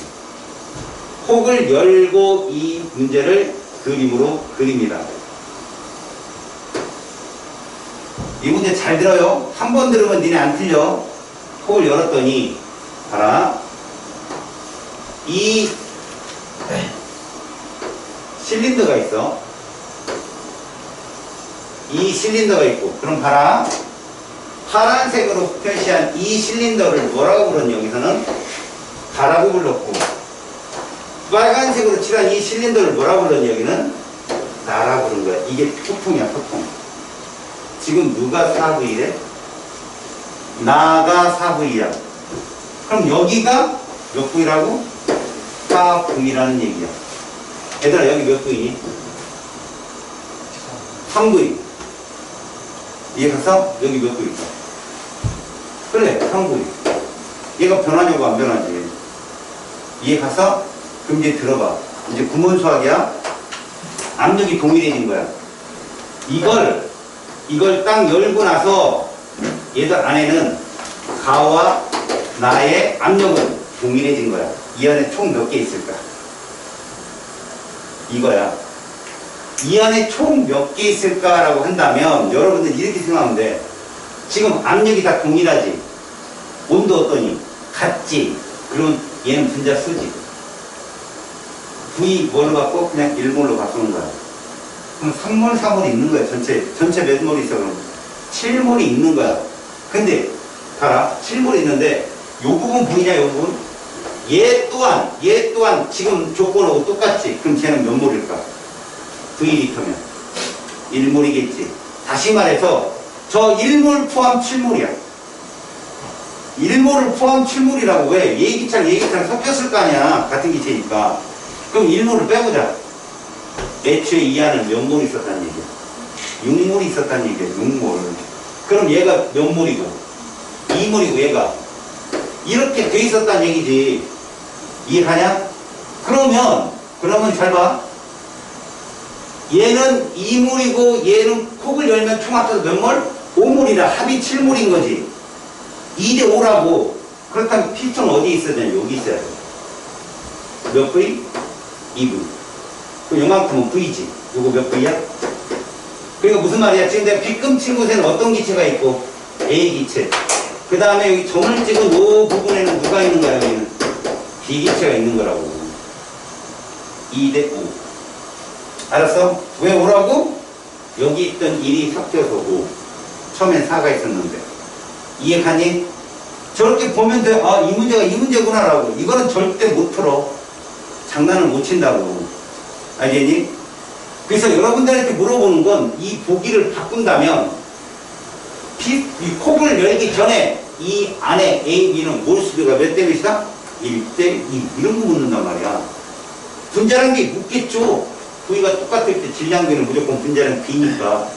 폭을 열고 이 문제를 그림으로 그립니다. 이 문제 잘 들어요. 한 번 들으면 니네 안 틀려. 폭을 열었더니 봐라. 이 실린더가 있어. 이 실린더가 있고, 그럼 봐라. 파란색으로 표시한 이 실린더를 뭐라고 불렀니? 여기서는 가라고 불렀고, 빨간색으로 칠한 이 실린더를 뭐라고 불렀니? 여기는 나라고 부른 거야. 이게 표통이야, 표통. 지금 누가 4V래? 나가 4V야. 그럼 여기가 몇 V라고? 4V라는 얘기야. 얘들아, 여기 몇 V니? 3V. 이해갔어? 여기 몇 V 있어? 그래, 3V. 얘가 변하냐고 안 변하지? 이해갔어? 그럼 이제 들어봐. 이제 구문수학이야. 압력이 동일해진 거야. 이걸 딱 열고 나서 얘들 안에는 가와 나의 압력은 동일해진 거야. 이 안에 총 몇 개 있을까? 이거야. 이 안에 총 몇 개 있을까라고 한다면 여러분들 이렇게 생각하면 돼. 지금 압력이 다 동일하지. 온도 어떠니? 같지. 그러면 얘는 분자 수지. V 뭘로 바꿔? 그냥 1몰로 바꾸는 거야. 그럼 3몰 있는 거야. 전체 몇 몰이 있어? 그럼 7몰이 있는 거야. 근데 봐라. 7몰이 있는데 요 부분 V냐, 요 부분? 얘 또한 지금 조건하고 똑같지. 그럼 쟤는 몇 몰일까? V리터면 1몰이겠지. 다시 말해서 저 1몰 포함 7몰이야. 1몰을 포함 7몰이라고. 왜? 얘기차랑 섞였을 거 아니야. 같은 기체니까. 그럼 1몰을 빼보자. 애초에 이 안에 몇 몰 있었다는 얘기야? 6몰이 있었다는 얘기야. 6몰. 그럼 얘가 몇 몰이고 2몰이고 얘가 이렇게 돼 있었다는 얘기지. 이해가냐? 그러면 잘 봐. 얘는 2몰이고 얘는 폭을 열면 총 합쳐서 몇 몰? 5몰이라 합이 7몰인 거지. 2대 5라고. 그렇다면 P총 어디에 있어야 되냐? 여기 있어야 돼. 몇 V? 2V. 그럼 요만큼은 V지. 요거 몇 V야? 그러니까 무슨 말이야? 지금 내가 빗금 친 곳에는 어떤 기체가 있고? A 기체. 그 다음에 여기 점을 찍은 요 부분에는 누가 있는 거야? 여기는 B 기체가 있는 거라고. 2대 5. 알았어? 왜 5라고? 여기 있던 1이 섞여서 5. 처음엔 4가 있었는데. 이해가니? 저렇게 보면 돼. 아, 이 문제가 이 문제구나라고. 이거는 절대 못 풀어. 장난을 못 친다고. 알겠니? 그래서 여러분들한테 물어보는 건 이 보기를 바꾼다면 이 폭을 열기 전에 이 안에 A, B는 몰수비가 몇 대 몇이다? 1대 2. 이런 거 묻는단 말이야. 분자란 게 묻겠죠. V가 똑같을 때 질량비는 무조건 분자량 B니까.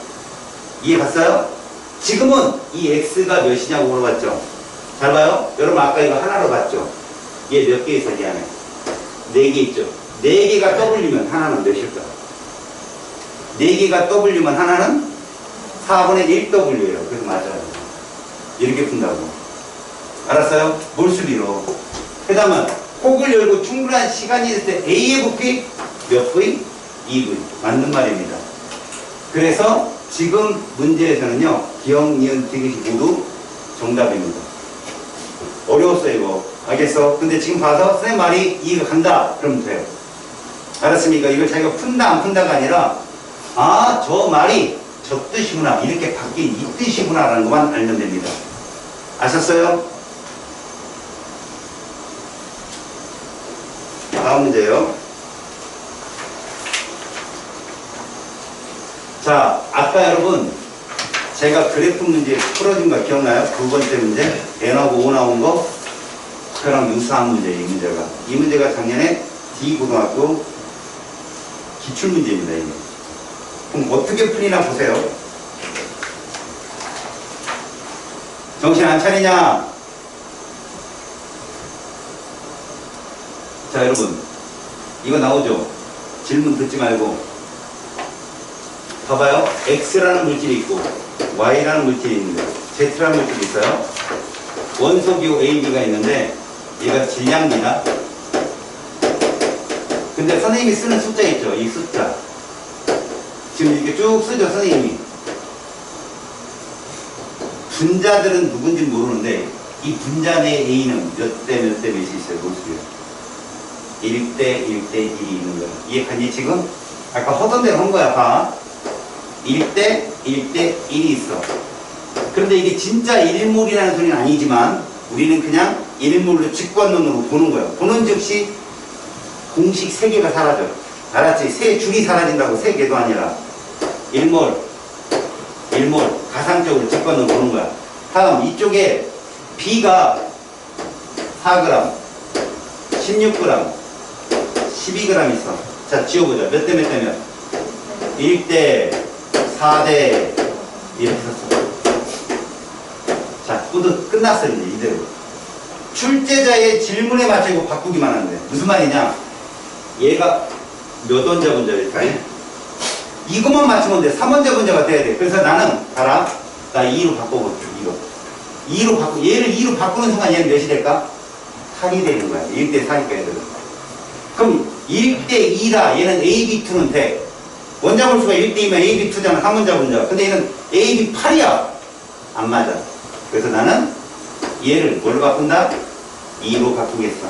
이해 갔어요? 지금은 이 X가 몇이냐고 물어봤죠. 잘 봐요. 여러분 아까 이거 하나로 봤죠. 얘 몇 개 있어? 이 안에 4개 있죠. 4개가 W면 하나는 몇일까? 4개가 W면 하나는 4분의 1W예요. 그래서 맞아요. 이렇게 푼다고. 알았어요? 몰수비로. 그 다음은 폭을 열고 충분한 시간이 있을 때 A의 부피 몇 V? 2V. 맞는 말입니다. 그래서 지금 문제에서는요, 기억, 니은, 디귿이 모두 정답입니다. 어려웠어요, 이거. 알겠어? 근데 지금 봐서 선생님 말이 이해가 간다. 그러면 돼요. 알았습니까? 이걸 자기가 푼다, 안 푼다가 아니라, 아, 저 말이 저 뜻이구나. 이렇게 바뀐 이 뜻이구나. 라는 것만 알면 됩니다. 아셨어요? 다음 문제요. 자, 아까 여러분 제가 그래프 문제 풀어준 거 기억나요? 두 번째 문제 N하고 O 나온 거 그랑 유사한 문제. 이 문제가 작년에 D고등학교 기출문제입니다. 이게. 그럼 어떻게 풀리나 보세요. 정신 안 차리냐? 자, 여러분. 이거 나오죠? 질문 듣지 말고. 봐봐요. X라는 물질이 있고, Y라는 물질이 있는데, Z라는 물질이 있어요. 원소기호 AB가 있는데, 얘가 질량입니다. 근데 선생님이 쓰는 숫자 있죠? 이 숫자. 지금 이렇게 쭉 쓰죠, 선생님이. 분자들은 누군지 모르는데, 이 분자 내 A는 몇 대 몇 대 몇이 있어요, 모습이요. 1대 1대 1이 있는 거야. 이해하니 지금? 아까 하던 대로 한 거야, 봐. 1대 1대 1이 있어. 그런데 이게 진짜 1몰이라는 소리는 아니지만, 우리는 그냥 1몰로 직관론으로 보는 거야. 보는 즉시 공식 3개가 사라져. 알았지? 3줄이 사라진다고 3개도 아니라. 1몰, 1몰. 가상적으로 직관론으로 보는 거야. 다음, 이쪽에 B가 4g, 16g, 12g 있어. 자, 지워보자. 몇 대 몇 대 몇? 1대 4대 이렇게 썼어. 자, 모두 끝났어 이제 이대로. 출제자의 질문에 맞추고 바꾸기만 하는데 무슨 말이냐? 얘가 몇 원자 분자일까? 이것만 맞추면 돼. 3원자 분자가 돼야 돼. 그래서 나는 봐라. 나 2로 바꿔볼게. 2로 바꾸. 얘를 2로 바꾸는 순간 얘는 몇이 될까? 8이 되는 거야. 1대 4니까 얘들은. 그럼 1대 2라 얘는 AB2는 돼. 원자 몰수가 1대2면 AB2잖아. 3원자 분자. 근데 얘는 AB8이야. 안 맞아. 그래서 나는 얘를 뭘로 바꾼다? 2로 바꾸겠어.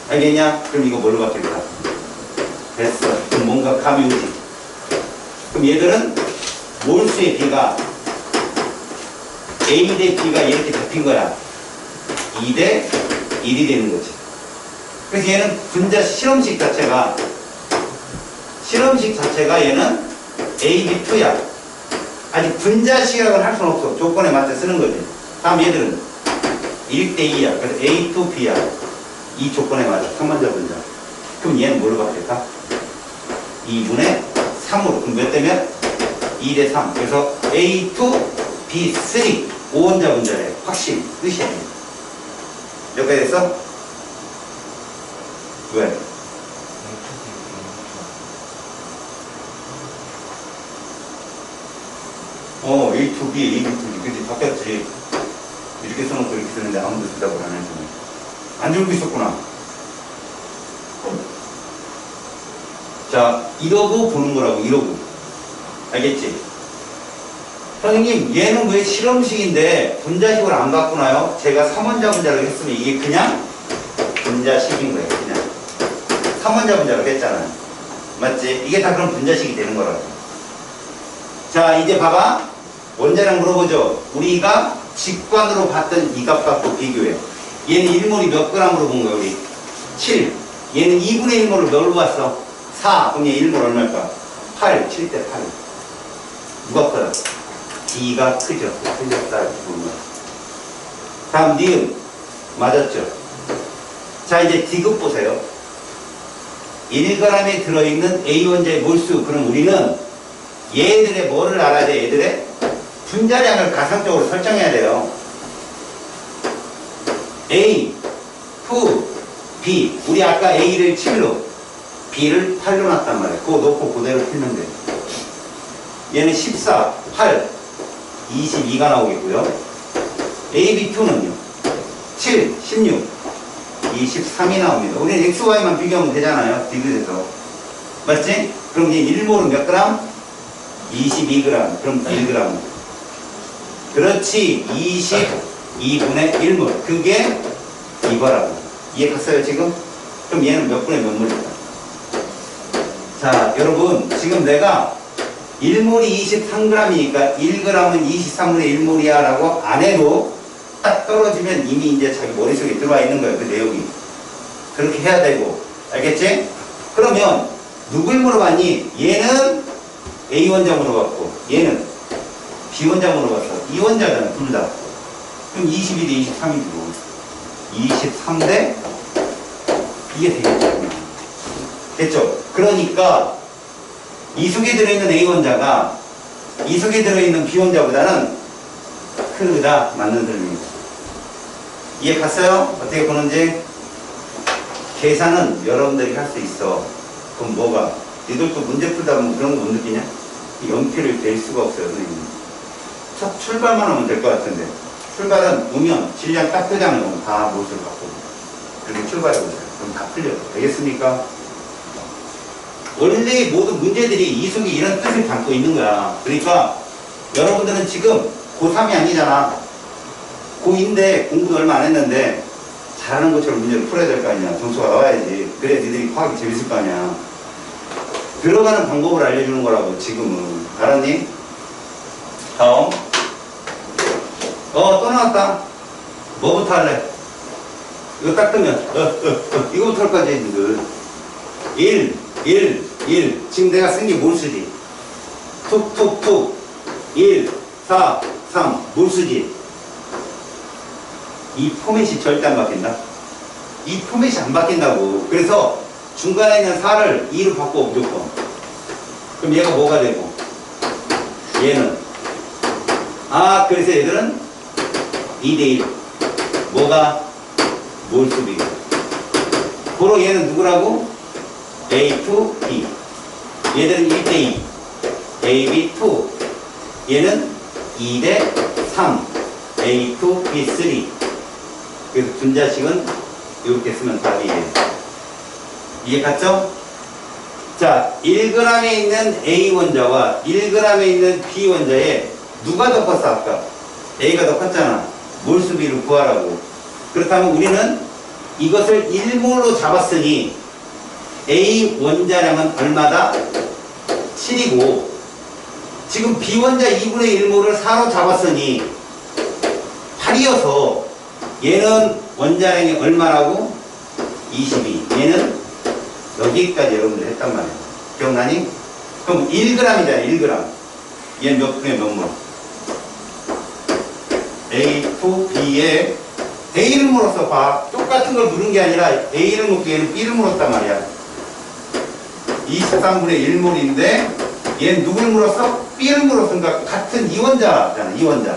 알겠냐? 그럼 이거 뭘로 바뀌겠다? 됐어. 그럼 뭔가 감이 오지. 그럼 얘들은 몰수의 B가 A 대 B가 이렇게 잡힌 거야. 2대 1이 되는 거지. 그래서 얘는 분자 실험식 자체가 얘는 AB2야. 아직 분자 시각을 할 수는 없어. 조건에 맞춰 쓰는 거지. 다음 얘들은 1대 2야. 그래서 A2B야. 이 조건에 맞아. 3원자 분자. 그럼 얘는 뭘로 바뀔까? 2분의 3으로. 그럼 몇 대면? 2대 3. 그래서 A2B3. 5원자 분자래. 확실히. 뜻이야. 몇 개 됐어? 왜? A2B, A2B. 그치, 바뀌었지. 이렇게 써놓고 이렇게 쓰는데 아무도 대답을 안 해주네. 안 줄고 있었구나. 자, 이러고 보는 거라고, 이러고. 알겠지? 선생님, 얘는 왜 실험식인데 분자식으로 안 바꾸나요? 제가 3원자 분자를 했으면 이게 그냥 분자식인 거예요, 그냥. 3원자 분자로 했잖아요. 맞지? 이게 다 그럼 분자식이 되는 거라고. 자, 이제 봐봐. 원자량 물어보죠. 우리가 직관으로 봤던 이 값 갖고 비교해. 얘는 1몰이 몇 g으로 본 거야, 우리? 7. 얘는 2분의 1몰을 뭘로 봤어? 4. 그럼 얘 1몰 얼마일까? 8. 7대 8. 누가 커요? B가 크죠. 틀렸다. 보는 거야. 다음, 니은. 맞았죠? 자, 이제 D급 보세요. 1g에 들어있는 A원자의 몰수. 그럼 우리는 얘들의 뭐를 알아야 돼? 얘들의 분자량을 가상적으로 설정해야 돼요. A, 2, B. 우리 아까 A를 7로, B를 8로 놨단 말이야. 그거 놓고 그대로 풀면 돼. 얘는 14, 8, 22가 나오겠고요. AB2는요. 7, 16, 23이 나옵니다. 우리는 X, Y만 비교하면 되잖아요. 비교해서. 맞지? 그럼 이제 1몰은 몇 그램? 22g. 그럼 1g. 그렇지. 22분의 1몰. 그게 이거라고. 이해 갔어요, 지금? 그럼 얘는 몇 분의 몇 몰일까? 자, 여러분. 지금 내가 1몰이 23g이니까 1g은 23분의 1몰이야 라고 안 해도 딱 떨어지면 이미 이제 자기 머릿속에 들어와 있는 거예요, 그 내용이. 그렇게 해야 되고. 알겠지? 그러면 누굴 물어봤니? 얘는 A원자 물어봤고, 얘는 B원자 물어봤어. 2원자잖아, 둘 다. 그럼 22대 23이고, 23대 이게 되겠죠. 됐죠? 그러니까 이 속에 들어있는 A원자가 이 속에 들어있는 B원자보다는 파트다. 맞는 설명입니다. 이해 갔어요? 어떻게 보는지? 계산은 여러분들이 할 수 있어. 그럼 뭐가? 니들도 문제 풀다 보면 그런 거 못 느끼냐? 연필을 댈 수가 없어요, 선생님. 첫 출발만 하면 될 것 같은데. 출발은 오면 질량 딱 뜨잖아요. 다 못을 갖고. 그렇게 출발해보세요. 그럼 다 풀려요. 되겠습니까? 원래 모든 문제들이 이 속에 이런 뜻을 담고 있는 거야. 그러니까 여러분들은 지금 고3이 아니잖아. 고2인데 공부도 얼마 안 했는데 잘하는 것처럼 문제를 풀어야 될 거 아니야. 점수가 나와야지. 그래야 니들이 과학이 재밌을 거 아니야. 들어가는 방법을 알려주는 거라고 지금은. 알았니? 다음. 또 나왔다. 뭐부터 할래? 이거 딱 뜨면 이거부터 할 거지 니들. 1 지금 내가 쓴 게 몰수지. 툭툭툭 1 4 3 몰수지. 이 포맷이 절대 안 바뀐다. 이 포맷이 안 바뀐다고. 그래서 중간에 있는 4를 2로 바꿔 무조건. 그럼 얘가 뭐가 되고 얘는 그래서 얘들은 2대1 뭐가 몰수비고. 고로 얘는 누구라고? A to B. 얘들은 1대2 AB to. 얘는 2대3 A to B3. 그래서 분자식은 이렇게 쓰면 답이에요. 이해 갔죠? 자, 1g에 있는 A 원자와 1g에 있는 B 원자에 누가 더 컸어 아까? A가 더 컸잖아. 몰수비를 구하라고. 그렇다면 우리는 이것을 1몰로 잡았으니 A 원자량은 얼마다? 7이고 지금 B 원자 2분의 1몰을 4로 잡았으니 8이어서 얘는 원자량이 얼마라고? 22. 얘는 여기까지 여러분들 했단 말이에요. 기억나니? 그럼 1g이잖아. 1g. 얘는 몇 분의 몇 몰? A to B에 A를 물었어. 봐. 똑같은 걸 물은 게 아니라 A를 묻고 얘는 B를 물었단 말이야. 23분의 1몰인데 얘는 누굴 물었어? B를 물었으니까 같은 이원자잖아. 이원자.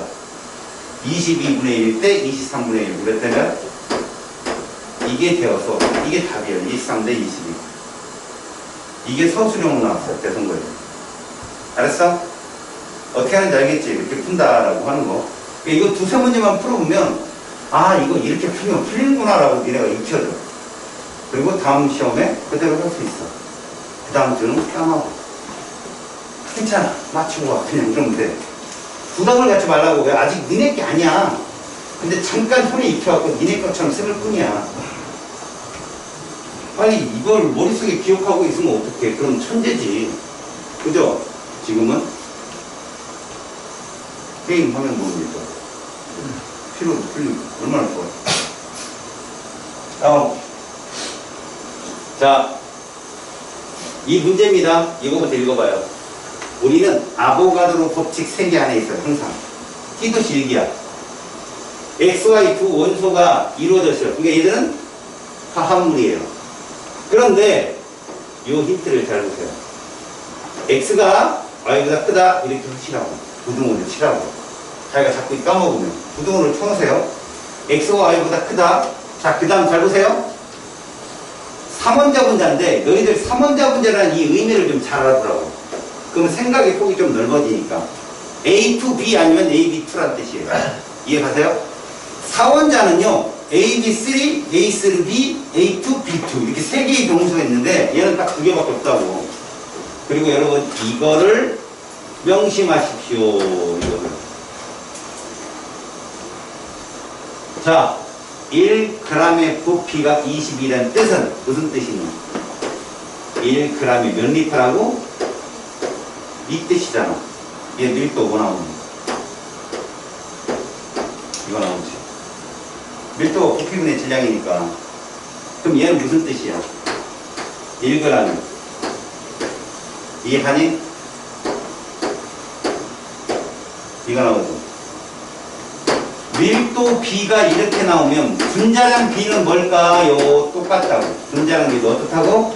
22분의 1 대 23분의 1 그랬다면 이게 되어서 이게 답이에요. 23 대 22. 이게 서술형으로 나왔어요. 대성거에. 알았어? 어떻게 하는지 알겠지? 이렇게 푼다라고 하는 거. 그러니까 이거 두세 문제만 풀어보면 이거 이렇게 풀면 풀리는구나 라고 니네가 익혀져. 그리고 다음 시험에 그대로 할 수 있어. 그 다음 주는 깜하고 괜찮아. 맞춘 거야. 그냥 이러면 돼. 부담을 갖지 말라고. 왜? 아직 니네 게 아니야. 근데 잠깐 손에 익혀갖고 니네 것처럼 쓸 뿐이야. 빨리 이걸 머릿속에 기억하고 있으면 어떡해. 그럼 천재지. 그죠? 지금은 게임 하면 모르겠죠. 필요도 풀리고 얼마나 좋아. 다음. 자, 이 문제입니다. 이거부터 읽어봐요. 우리는 아보가드로 법칙 3개 안에 있어요. 항상. T도시 1기야. XY 두 원소가 이루어졌어요. 그러니까 얘들은 화합물이에요. 그런데 이 힌트를 잘 보세요. X가 Y보다 크다 이렇게 칠하고 부등호를 칠하고 자기가 자꾸 까먹으면 부등호를 쳐놓으세요. X가 Y보다 크다. 자, 그 다음 잘 보세요. 3원자 분자인데 너희들 3원자 분자라는 이 의미를 좀 잘 알아두라고. 그러면 생각의 폭이 좀 넓어지니까 A to B 아니면 AB2라는 뜻이에요. 이해가세요? 4원자는요 AB3, A3B, A2, B2 이렇게 3개의 동수가 있는데 얘는 딱 2개밖에 없다고. 그리고 여러분 이거를 명심하십시오. 이거를. 자, 1g의 부피가 22라는 뜻은 무슨 뜻이냐? 1g이 몇 리터라고? 이 뜻이잖아. 얘 밀도 뭐 나오니? 이거 나오지. 밀도가 부피분의 질량이니까. 그럼 얘는 무슨 뜻이야? 1g. 이해하니? 이거 나오죠. 밀도 B가 이렇게 나오면 분자량 B는 뭘까요? 똑같다고. 분자량 B도 어떻다고?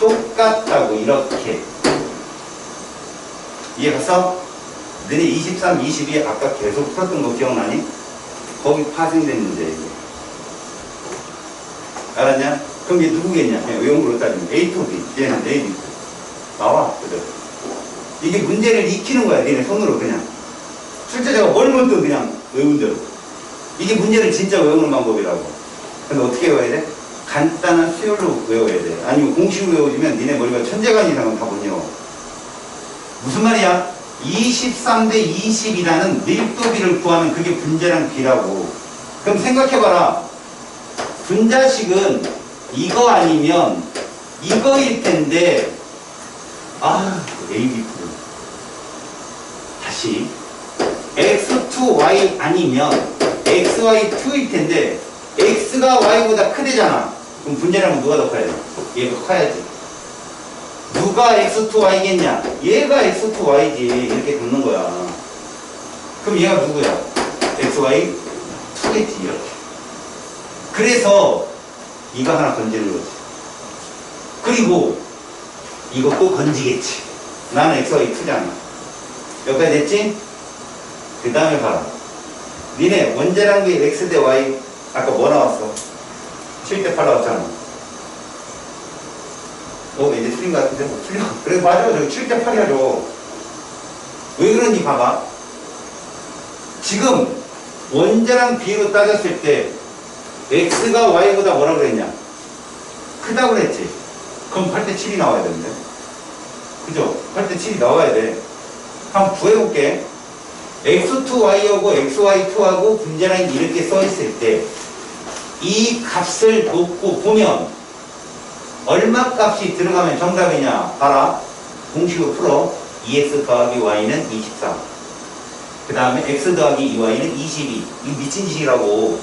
똑같다고. 이렇게. 이해갔어? 너네 23, 22 아까 계속 풀었던 거 기억나니? 거기 파생된 문제 이거. 알았냐? 그럼 얘 누구겠냐? 외용으로 따지면 A to B, 얘는 A, B. 나와, 그죠? 이게 문제를 익히는 거야, 니네 손으로 그냥. 출제자가 뭘 못도 그냥 외운 대로. 이게 문제를 진짜 외우는 방법이라고. 근데 어떻게 외워야 돼? 간단한 수열로 외워야 돼. 아니면 공식으로 외워지면 니네 머리가 천재간 이상은 다 못 외워. 무슨 말이야? 23대 20이라는 밀도비를 구하면 그게 분자량 B라고. 그럼 생각해봐라. 분자식은 이거 아니면 이거일 텐데, A, B 프로. 다시. X2Y 아니면 XY2일 텐데, X가 Y보다 크대잖아. 그럼 분자량은 누가 더 커야 돼? 얘가 커야지. 누가 X2Y겠냐? 얘가 X2Y지. 이렇게 긋는 거야. 그럼 얘가 누구야? XY2겠지. 이렇게. 그래서 이거 하나 건지는 거지. 그리고 이것도 건지겠지. 나는 XY2잖아. 여기까지 됐지? 그 다음에 봐라. 니네 원자량비 X 대 Y 아까 뭐 나왔어? 7대 8 나왔잖아. 이제 틀린 것 같은데? 틀려. 그래, 맞아. 저기 7대 8이야죠. 왜 그런지 봐봐. 지금 원자량 비로 따졌을 때 X가 Y보다 뭐라 그랬냐? 크다고 그랬지? 그럼 8대 7이 나와야 되는데. 그죠? 8대 7이 나와야 돼. 한번 구해볼게. X2Y하고 XY2하고 분자량이 이렇게 써있을 때 이 값을 놓고 보면 얼마 값이 들어가면 정답이냐? 봐라. 공식으로 풀어. 2x 더하기 y는 24. 그 다음에 x 더하기 2y는 22. 이거 미친 짓이라고.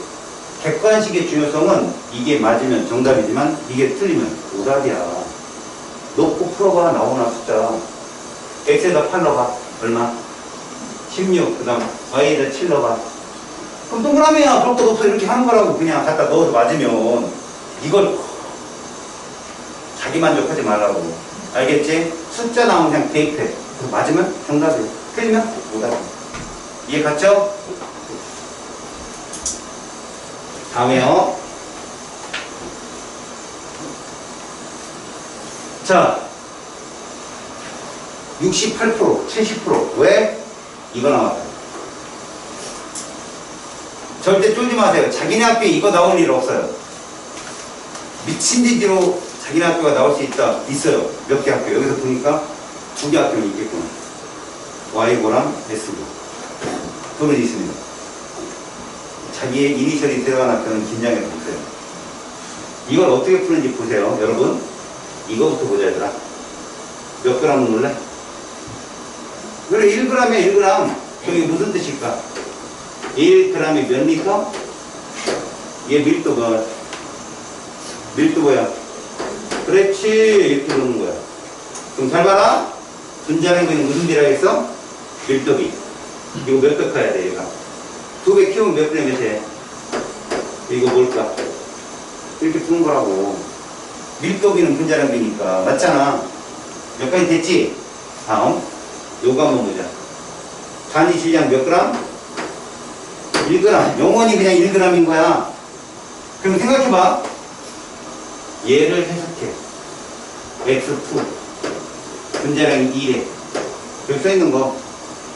객관식의 중요성은 이게 맞으면 정답이지만 이게 틀리면 오답이야. 놓고 풀어봐. 나오나 숫자. x에다 8 넣어봐. 얼마? 16. 그 다음 y에다 7 넣어봐. 그럼 동그라미야. 그럴 것 없어. 이렇게 하는 거라고. 그냥 갖다 넣어서 맞으면 이걸 자기 만족하지 말라고. 알겠지? 숫자 나오면 그냥 대입해. 맞으면 정답이야. 틀리면 오답. 이해 갔죠? 다음에요. 자, 68%, 70%. 왜? 이거 나왔다. 절대 쫄지 마세요. 자기네 학교에 이거 나올 일 없어요. 미친 듯이로 자기네 학교가 나올 수 있어요. 몇 개 학교. 여기서 보니까 2개 학교는 있겠구나. Y고랑 S고. 둘은 있습니다. 자기의 이니셜이 들어간 학교는 긴장해서 보세요. 이걸 어떻게 푸는지 보세요. 여러분, 이거부터 보자, 얘들아. 몇 그램 넣을래? 그래, 1g이야, 1g. 저게 무슨 뜻일까? 1g이 몇 리터? 얘 밀도가, 밀도 뭐야? 그렇지, 이렇게 넣는 거야. 그럼 잘 봐라. 분자량이 무슨 비라 했어? 밀도비. 이거 몇 배 커야 돼, 얘가? 2배 키우면 몇 분의 몇에? 이거 뭘까? 이렇게 푸는 거라고. 밀도비는 분자량비니까. 맞잖아. 몇 가지 됐지? 다음. 요거 한번 보자. 단위 질량 몇 그램? 1g. 영원히 그냥 1g인 거야. 그럼 생각해봐. 얘를 해석해. x2. 분자량이 2래. 여기 써있는 거.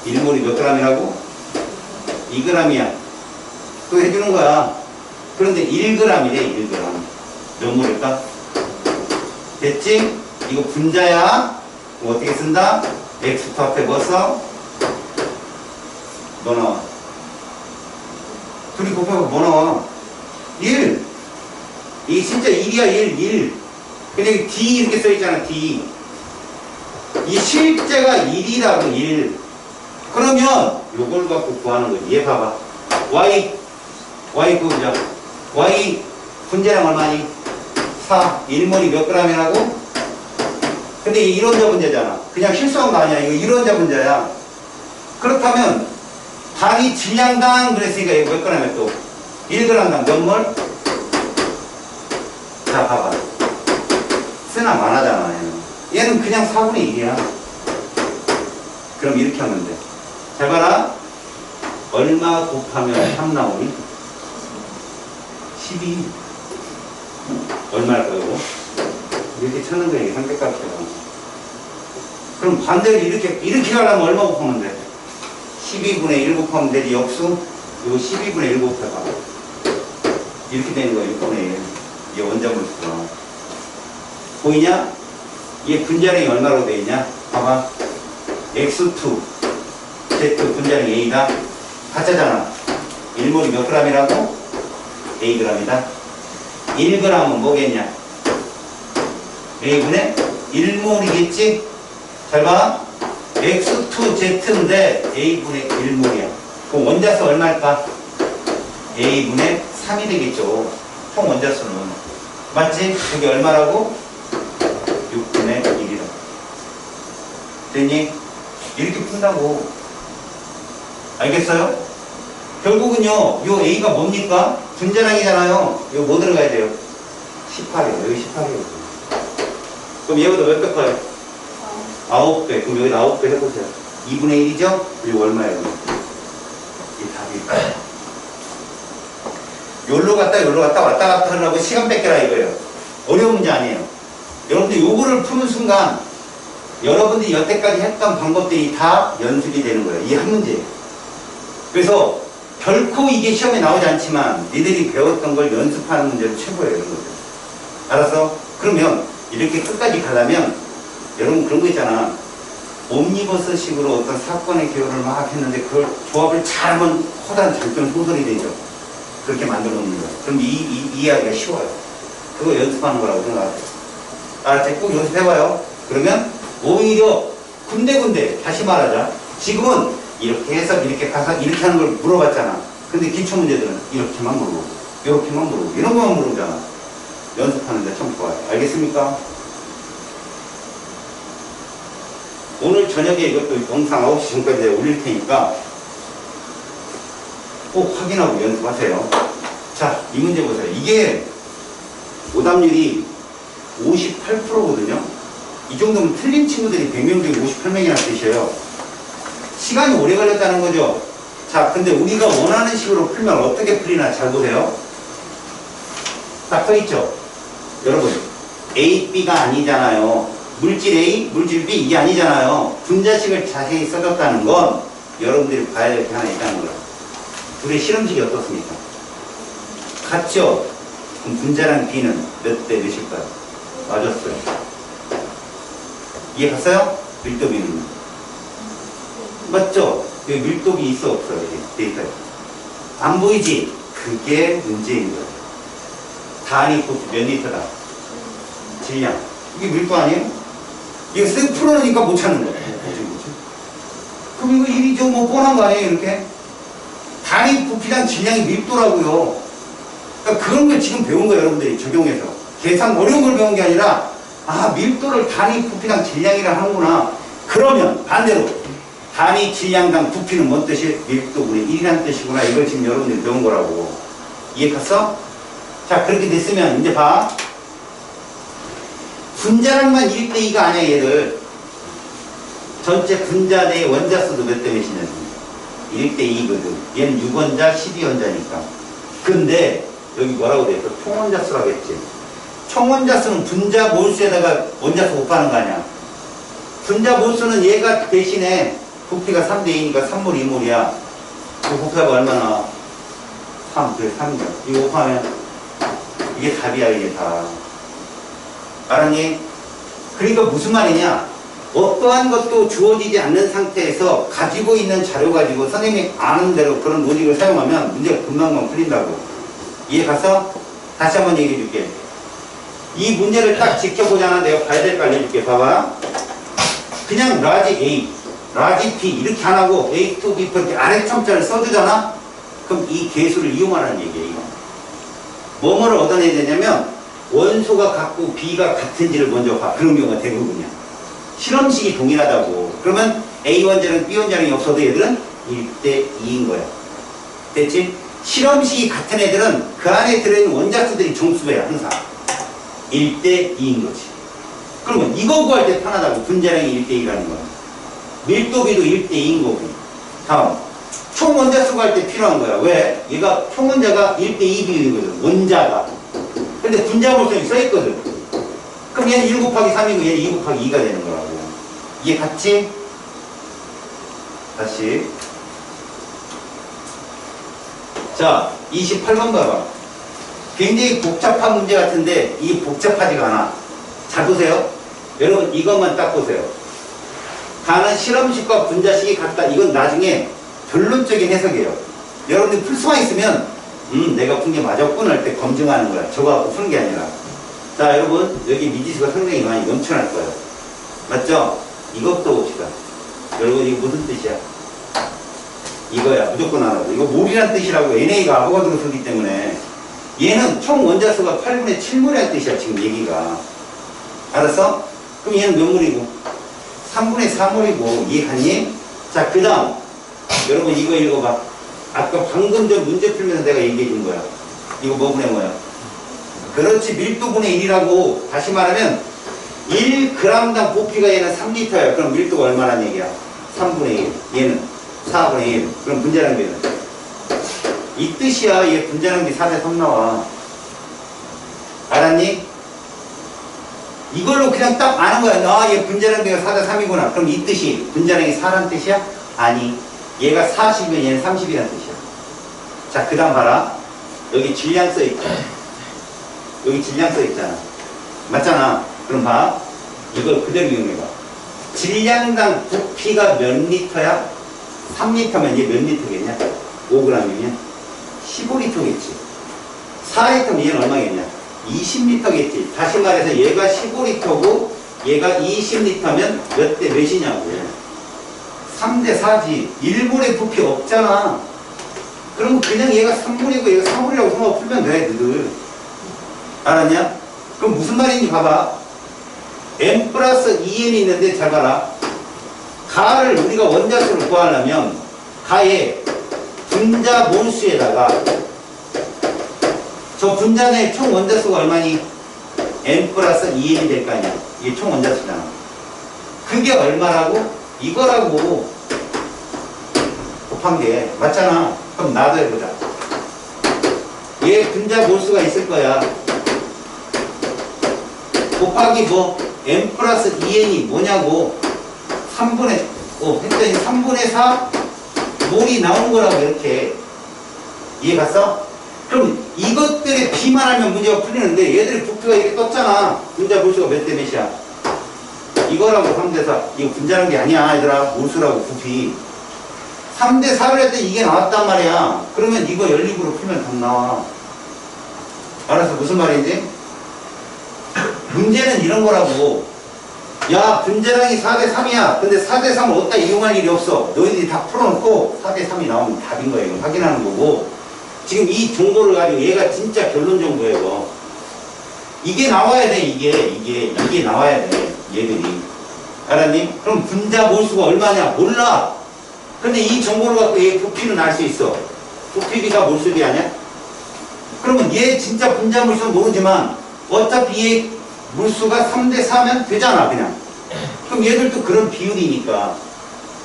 1몰이 몇 g이라고? 2g이야. 또 해주는 거야. 그런데 1g이래, 1g. 몇 몰일까? 됐지? 이거 분자야. 그럼 어떻게 쓴다? x2 앞에 뭐 써? 뭐 나와? 둘이 곱하고 뭐 나와? 1. 이 진짜 1이야, 1. 근데 D 이렇게 써있잖아, D. 이 실제가 1이라고, 1. 그러면 요걸 갖고 구하는 거지. 얘 봐봐. Y 그거죠. Y 분자량 얼마니? 4. 1몰이 몇 g이라고? 근데 이 일원자 분자잖아. 그냥 실수한 거 아니야. 이거 일원자 분자야. 그렇다면 단위 질량당 그랬으니까 이거 몇 g이야 또? 1g당 몇 몰? 자, 봐봐. 쓰나 많아잖아. 얘는 그냥 4분의 1이야. 그럼 이렇게 하면 돼. 잘 봐라. 얼마 곱하면 3 나오니? 12. 얼마일까요, 이거? 이렇게 찾는 거야, 이게 상대값이야. 그럼 반대로 이렇게 가려면 얼마 곱하면 돼? 12분의 1 곱하면 되지, 역수? 이거 12분의 1 곱해봐. 이렇게 되는 거야, 6분의 1. 이게 원자물수가. 보이냐? 이게 분자량이 얼마로 되어 있냐? 봐봐. X2, Z 분자량 A다. 가짜잖아. 1몰이 몇 g이라고? Ag이다. 1g은 뭐겠냐? A분의 1몰이겠지? 잘 봐. X2Z인데 A분의 1몰이야. 그럼 원자수 얼마일까? A분의 3이 되겠죠. 총 원자수는. 맞지? 그게 얼마라고? 6분의 1이다. 됐니? 이렇게 푼다고. 알겠어요? 결국은요, 요 A가 뭡니까? 분자량이잖아요. 이거 뭐 들어가야 돼요? 18이에요. 여기 18이에요. 그럼 얘보다 몇 배 커요? 9배. 그럼 여기다 9배 해보세요. 2분의 1이죠? 그리고 얼마예요? 이게 답이. 여기로 갔다 왔다 갔다 하려고 시간 뺏겨라 이거예요. 어려운 문제 아니에요. 여러분들 요거를 푸는 순간 여러분들이 여태까지 했던 방법들이 다 연습이 되는 거예요. 이 한 문제예요. 그래서 결코 이게 시험에 나오지 않지만 니들이 배웠던 걸 연습하는 문제는 최고예요. 이런 거죠. 알았어? 그러면 이렇게 끝까지 가려면 여러분 그런 거 있잖아. 옴니버스식으로 어떤 사건의 기호를 막 했는데 그걸 조합을 잘하면 커다란 장편 소설이 되죠. 그렇게 만들어 놓는 거예요. 그럼 이 이야기가 쉬워요. 그거 연습하는 거라고 생각하세요. 알았지? 꼭 연습해봐요. 그러면 오히려 군데군데 다시 말하자. 지금은 이렇게 해서 이렇게 가서 이렇게 하는 걸 물어봤잖아. 근데 기초문제들은 이렇게만 물어보고 이렇게만 물어보고 이런 것만 물어보잖아. 연습하는데 참 좋아요. 알겠습니까? 오늘 저녁에 이것도 영상 9시 전까지 올릴 테니까 꼭 확인하고 연습하세요. 자, 이 문제 보세요. 이게 오답률이 58%거든요. 이 정도면 틀린 친구들이 100명 중에 58명이나 뜻이에요. 시간이 오래 걸렸다는 거죠. 자, 근데 우리가 원하는 식으로 풀면 어떻게 풀리나 잘 보세요. 딱 써있죠. 여러분, A, B가 아니잖아요. 물질 A, 물질 B 이게 아니잖아요. 분자식을 자세히 써줬다는 건 여러분들이 봐야 될 게 하나 있다는 거예요. 둘의 실험식이 어떻습니까? 같죠? 그럼 분자량 B는 몇 대 몇일까요? 맞았어요. 이해 갔어요? 밀도비는. 맞죠? 여기 밀도비 있어 없어? 여기 데이터에. 안 보이지? 그게 문제인 거예요. 단위 몇 리터다? 질량. 이게 밀도 아니에요? 이거 쓱 풀어놓으니까 못 찾는 거예요. 뭐지? 그럼 이거 일이 뭐 뻔한 거 아니에요? 이렇게? 단위 부피당 질량이 밀도라고요. 그러니까 그런 걸 지금 배운 거예요. 여러분들이 적용해서. 계산 어려운 걸 배운 게 아니라 밀도를 단위 부피당 질량이라 하는구나. 그러면 반대로 단위 질량당 부피는 뭔 뜻이? 밀도분의 1이라는 뜻이구나. 이걸 지금 여러분들이 배운 거라고. 이해 갔어? 자, 그렇게 됐으면 이제 봐. 분자량만 1대2가 아니야, 얘들. 전체 분자 내 원자수도 몇 대 몇이냐. 1대2거든. 얘는 6원자, 12원자니까. 근데 여기 뭐라고 돼 있어? 총원자수라고 했지. 총원자수는 분자 몰수에다가 원자수 곱하는 거 아니야. 분자 몰수는 얘가 대신에 부피가 3대2니까 3몰, 2몰이야. 그 곱해봐 얼마나? 3, 그래 3이야. 이거 곱하면 이게 답이야, 이게 다. 알았니? 그러니까 무슨 말이냐? 어떠한 것도 주어지지 않는 상태에서 가지고 있는 자료 가지고 선생님이 아는 대로 그런 로직을 사용하면 문제가 금방금방 풀린다고. 이해 갔어? 다시 한번 얘기해 줄게. 이 문제를 딱 지켜보잖아. 내가 봐야 될 거 알려줄게. 봐봐. 그냥 라지 A, 라지 B 이렇게 안 하고 A to B 이렇게 아래 첨자를 써주잖아? 그럼 이 계수를 이용하라는 얘기예요. 뭐뭐를 얻어내야 되냐면 원소가 같고 B가 같은지를 먼저 봐. 그런 경우가 대부분이야. 실험식이 동일하다고. 그러면 A 원자랑 B 원자량이 없어도 얘들은 1대2인 거야. 됐지? 실험식이 같은 애들은 그 안에 들어있는 원자수들이 정수배야. 항상 1대2인 거지. 그러면 이거 구할 때 편하다고. 분자량이 1대2라는 거야. 밀도비도 1대2인 거고. 다음. 총 원자 수가 할 때 필요한 거야. 왜? 얘가 총 원자가 1대2 비율이거든. 원자가. 근데 분자 몰수는 써있거든. 그럼 얘는 1 곱하기 3이고 얘는 2 곱하기 2가 되는 거라고. 이게 같이? 다시. 자, 28번 봐봐. 굉장히 복잡한 문제 같은데 이게 복잡하지가 않아. 잘 보세요. 여러분 이것만 딱 보세요. 가는 실험식과 분자식이 같다. 이건 나중에 결론적인 해석이에요. 여러분들 풀 수만 있으면 내가 푼 게 맞았구나 할 때 검증하는 거야. 저거 갖고 푸는 게 아니라. 자, 여러분 여기 미지수가 상당히 많이 넘쳐날 거예요. 맞죠? 이것도 봅시다. 여러분 이거 무슨 뜻이야? 이거야. 무조건 알아도. 이거 몰이란 뜻이라고. NA가 아보가드로 쓰기 때문에 얘는 총 원자수가 8분의 7몰이란 뜻이야. 지금 얘기가. 알았어? 그럼 얘는 몇 몰이고? 3분의 4몰이고. 이해하니? 자, 그 다음 여러분 이거 읽어봐. 아까 방금 전 문제 풀면서 내가 얘기해 준 거야. 이거 뭐분의 뭐야? 그렇지. 밀도분의 1이라고. 다시 말하면 1g당 부피가 얘는 3리터야. 그럼 밀도가 얼마란 얘기야? 3분의 1. 얘는 4분의 1. 그럼 분자량비는? 이 뜻이야. 얘 분자량비 4대 3 나와. 알았니? 이걸로 그냥 딱 아는 거야. 아, 얘 분자량비가 4대 3이구나. 그럼 이 뜻이 분자량이 4란 뜻이야? 아니. 얘가 40이면 얘는 30이란 뜻이야. 자, 그 다음 봐라. 여기 질량 써있잖아. 여기 질량 써있잖아. 맞잖아. 그럼 봐. 이걸 그대로 이용해봐. 질량당 부피가 몇 리터야? 3리터면 얘 몇 리터겠냐? 5g이면 15리터겠지. 4리터면 얘는 얼마겠냐? 20리터겠지. 다시 말해서 얘가 15리터고 얘가 20리터면 몇 대 몇이냐고. 3대 4지. 1몰의 부피 없잖아. 그럼 그냥 얘가 3몰이고 얘가 4몰이라고 생각하고 풀면 돼, 너들. 알았냐? 그럼 무슨 말인지 봐봐. m 플러스 2n이 있는데 잘 봐라. 가를 우리가 원자수를 구하려면 가의 분자 몰수에다가 저 분자 내 총 원자수가 얼마니? m 플러스 2n이 될 거 아니야. 이게 총 원자수잖아. 그게 얼마라고? 이거라고 곱한 게 맞잖아. 그럼 나도 해보자. 얘 분자 몰수가 있을 거야. 곱하기 뭐 m 플러스 2n이 뭐냐고 3분의 했더니 3분의 4 몰이 나온 거라고. 이렇게 이해 갔어? 그럼 이것들의 비만 하면 문제가 풀리는데 얘들의 부피가 이렇게 떴잖아. 분자 몰수가 몇 대 몇이야? 이거라고 3대 4. 이거 분자라는 게 아니야 얘들아. 몰수라고 부피. 3대 4를 할 때 이게 나왔단 말이야. 그러면 이거 연립으로 풀면 답 나와. 알았어? 무슨 말인지? 문제는 이런 거라고. 야, 분자량이 4대 3이야. 근데 4대 3을 어디다 이용할 일이 없어. 너희들이 다 풀어놓고 4대 3이 나오면 답인 거야. 이거 확인하는 거고. 지금 이 정보를 가지고 얘가 진짜 결론 정보예요. 이거. 이게 나와야 돼. 이게 나와야 돼. 얘들이. 알았니? 그럼 분자 몰수가 얼마냐? 몰라. 근데 이 정보를 갖고 얘 부피는 알 수 있어. 부피비가 몰수비 아니야? 그러면 얘 진짜 분자 몰수는 모르지만 어차피 얘 물수가 3대 4면 되잖아 그냥. 그럼 얘들도 그런 비율이니까.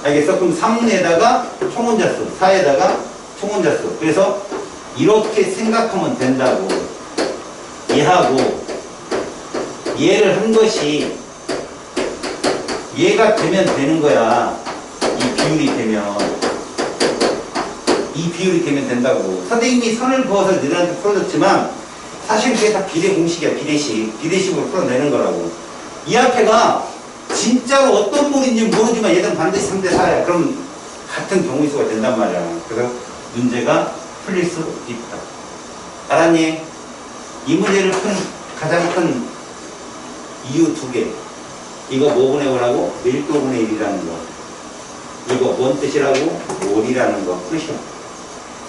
알겠어? 그럼 3에다가 총원자수, 4에다가 총원자수. 그래서 이렇게 생각하면 된다고. 얘하고 얘를 한 것이 얘가 되면 되는 거야. 이 비율이 되면 된다고. 선생님이 선을 그어서 너희한테 풀어줬지만 사실 그게 다 비례 공식이야. 비례식으로 풀어내는 거라고. 이 앞에가 진짜로 어떤 물인지 모르지만 얘는 반드시 3대 4야. 그럼 같은 경우수가 된단 말이야. 그래서 문제가 풀릴 수 있다. 알았니? 이 문제를 푼 가장 큰 이유 2개. 이거 뭐분의 뭐라고? 밀도분의 1이라는 거. 이거 뭔 뜻이라고? 몰이라는 거. 끝이야.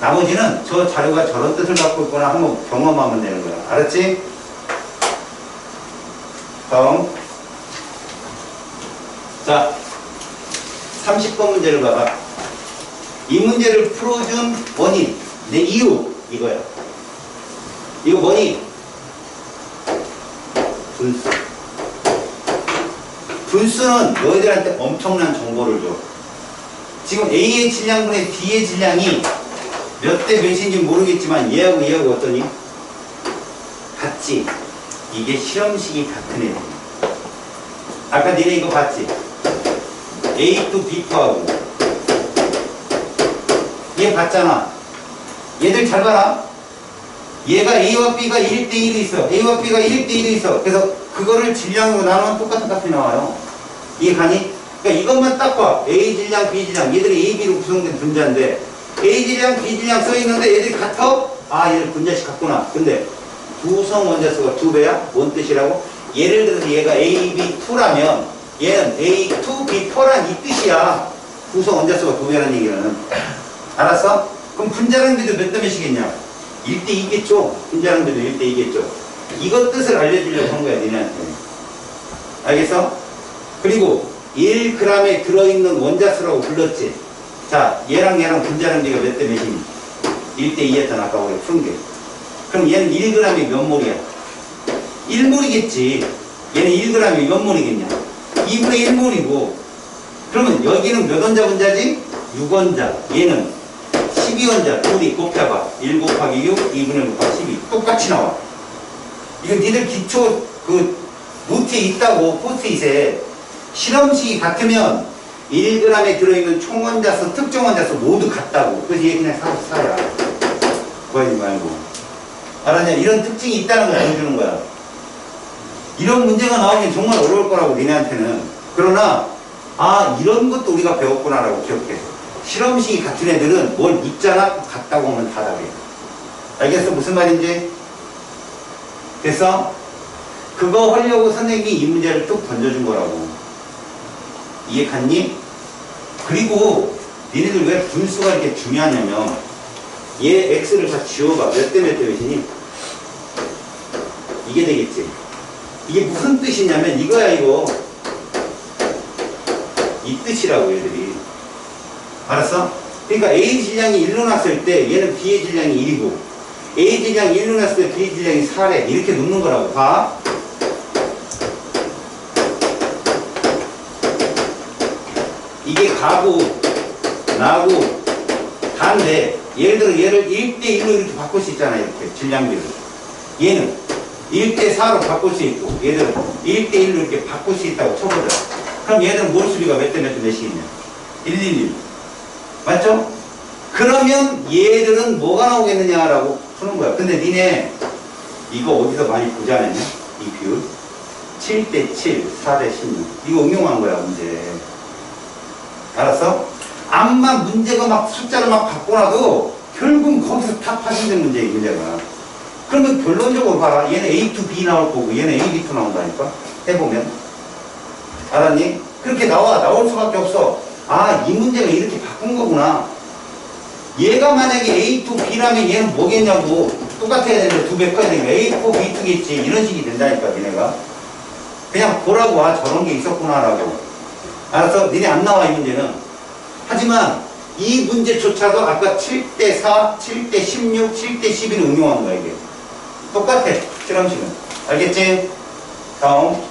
나머지는 저 자료가 저런 뜻을 갖고 있거나 한번 경험하면 되는 거야. 알았지? 다음. 자, 30번 문제를 봐봐. 이 문제를 풀어준 원인, 내 이유, 이거야. 이거 뭐니? 분수. 분수는 너희들한테 엄청난 정보를 줘. 지금 A의 질량분의 B의 질량이 몇 대 몇인지 모르겠지만 얘하고 얘하고 어떠니? 같지? 이게 실험식이 같은 애들. 아까 니네 이거 봤지? A2, B2하고 얘 봤잖아. 얘들 잘 봐라. 얘가 A와 B가 1대1이 있어. A와 B가 1대1이 있어. 그래서 그거를 질량으로 나누면 똑같은 값이 나와요. 이해 가니? 그러니까 이것만 딱 봐. A 질량, B 질량. 얘들이 A, B로 구성된 분자인데 A 질량, B 질량 써있는데 얘들이 같아? 아, 얘를 분자식 같구나. 근데 구성 원자수가 2배야? 뭔 뜻이라고? 예를 들어서 얘가 A, B, 2라면 얘는 A, 2, B, 4란 이 뜻이야. 구성 원자수가 2배라는 얘기는. 알았어? 그럼 분자량비도 몇 대 몇이겠냐? 1대2겠죠? 분자량비도 1대2겠죠? 이것 뜻을 알려주려고 한 거야, 니네한테. 알겠어? 그리고 1g에 들어있는 원자수라고 불렀지? 자, 얘랑 얘랑 분자량비가 몇 대 몇이니? 1대2였잖아, 아까 우리가 푼 게. 그럼 얘는 1g이 몇 몰이야? 1몰이겠지. 얘는 1g이 몇 몰이겠냐? 2분의 1몰이고. 그러면 여기는 몇 원자 분자지? 6원자. 얘는 12원자. 둘이 곱해봐. 1 곱하기 6, 2분의 6 곱하기 12. 똑같이 나와. 이거 니들 기초 노트에 있다고, 포스트잇에. 실험식이 같으면 1g에 들어있는 총원자수, 특정 원자수 모두 같다고. 그래서 얘 그냥 사야. 구하지 말고. 알았냐? 이런 특징이 있다는 걸 보여주는 거야. 이런 문제가 나오면 정말 어려울 거라고, 니네한테는. 그러나, 아, 이런 것도 우리가 배웠구나라고 기억해. 실험식이 같은 애들은 뭘 묻잖아? 같다고 하면 다 답해. 알겠어? 무슨 말인지? 됐어? 그거 하려고 선생님이 이 문제를 뚝 던져준 거라고. 이해 갔니? 그리고 니네들 왜 분수가 이렇게 중요하냐면 얘 x를 다 지워봐. 몇 대 몇 대 몇이니? 이게 되겠지. 이게 무슨 뜻이냐면 이거야 이거. 이 뜻이라고 얘들이. 알았어? 그러니까 A 질량이 1로 났을 때 얘는 B의 질량이 1이고 A 질량이 1로 났을 때 B 질량이 4래. 이렇게 놓는 거라고. 봐. 이게 가고 나고 다인데 예를 들어 얘를 1대1로 이렇게 바꿀 수 있잖아. 이렇게 질량비를. 얘는 1대4로 바꿀 수 있고 얘들은 1대1로 이렇게 바꿀 수 있다고 쳐보자. 그럼 얘들은 몰수비가 몇 대 몇 대 몇이겠냐? 111. 맞죠? 그러면 얘들은 뭐가 나오겠느냐라고 푸는 거야. 근데 니네 이거 어디서 많이 보지 않았냐? 이 비율 7대7, 4대16. 이거 응용한 거야 문제. 알았어? 암만 문제가 막 숫자를 막 바꿔놔도 결국 거기서 다 파생된 문제야, 이 문제가. 그러면 결론적으로 봐라. 얘는 A2, B 나올 거고 얘는 A, B2 나온다니까? 해보면. 알았니? 그렇게 나올 수밖에 없어. 아, 이 문제가 이렇게 바꾼 거구나. 얘가 만약에 A2, B라면 얘는 뭐겠냐고. 똑같아야 되는데 2배 커야 되니까 A4, B2겠지. 이런 식이 된다니까, 니네가. 그냥 보라고, 아, 저런 게 있었구나라고. 알았어? 니네 안 나와, 이 문제는. 하지만 이 문제조차도 아까 7대4, 7대16, 7대11을 응용한 거야, 이게. 똑같아, 실험식은. 알겠지? 다음.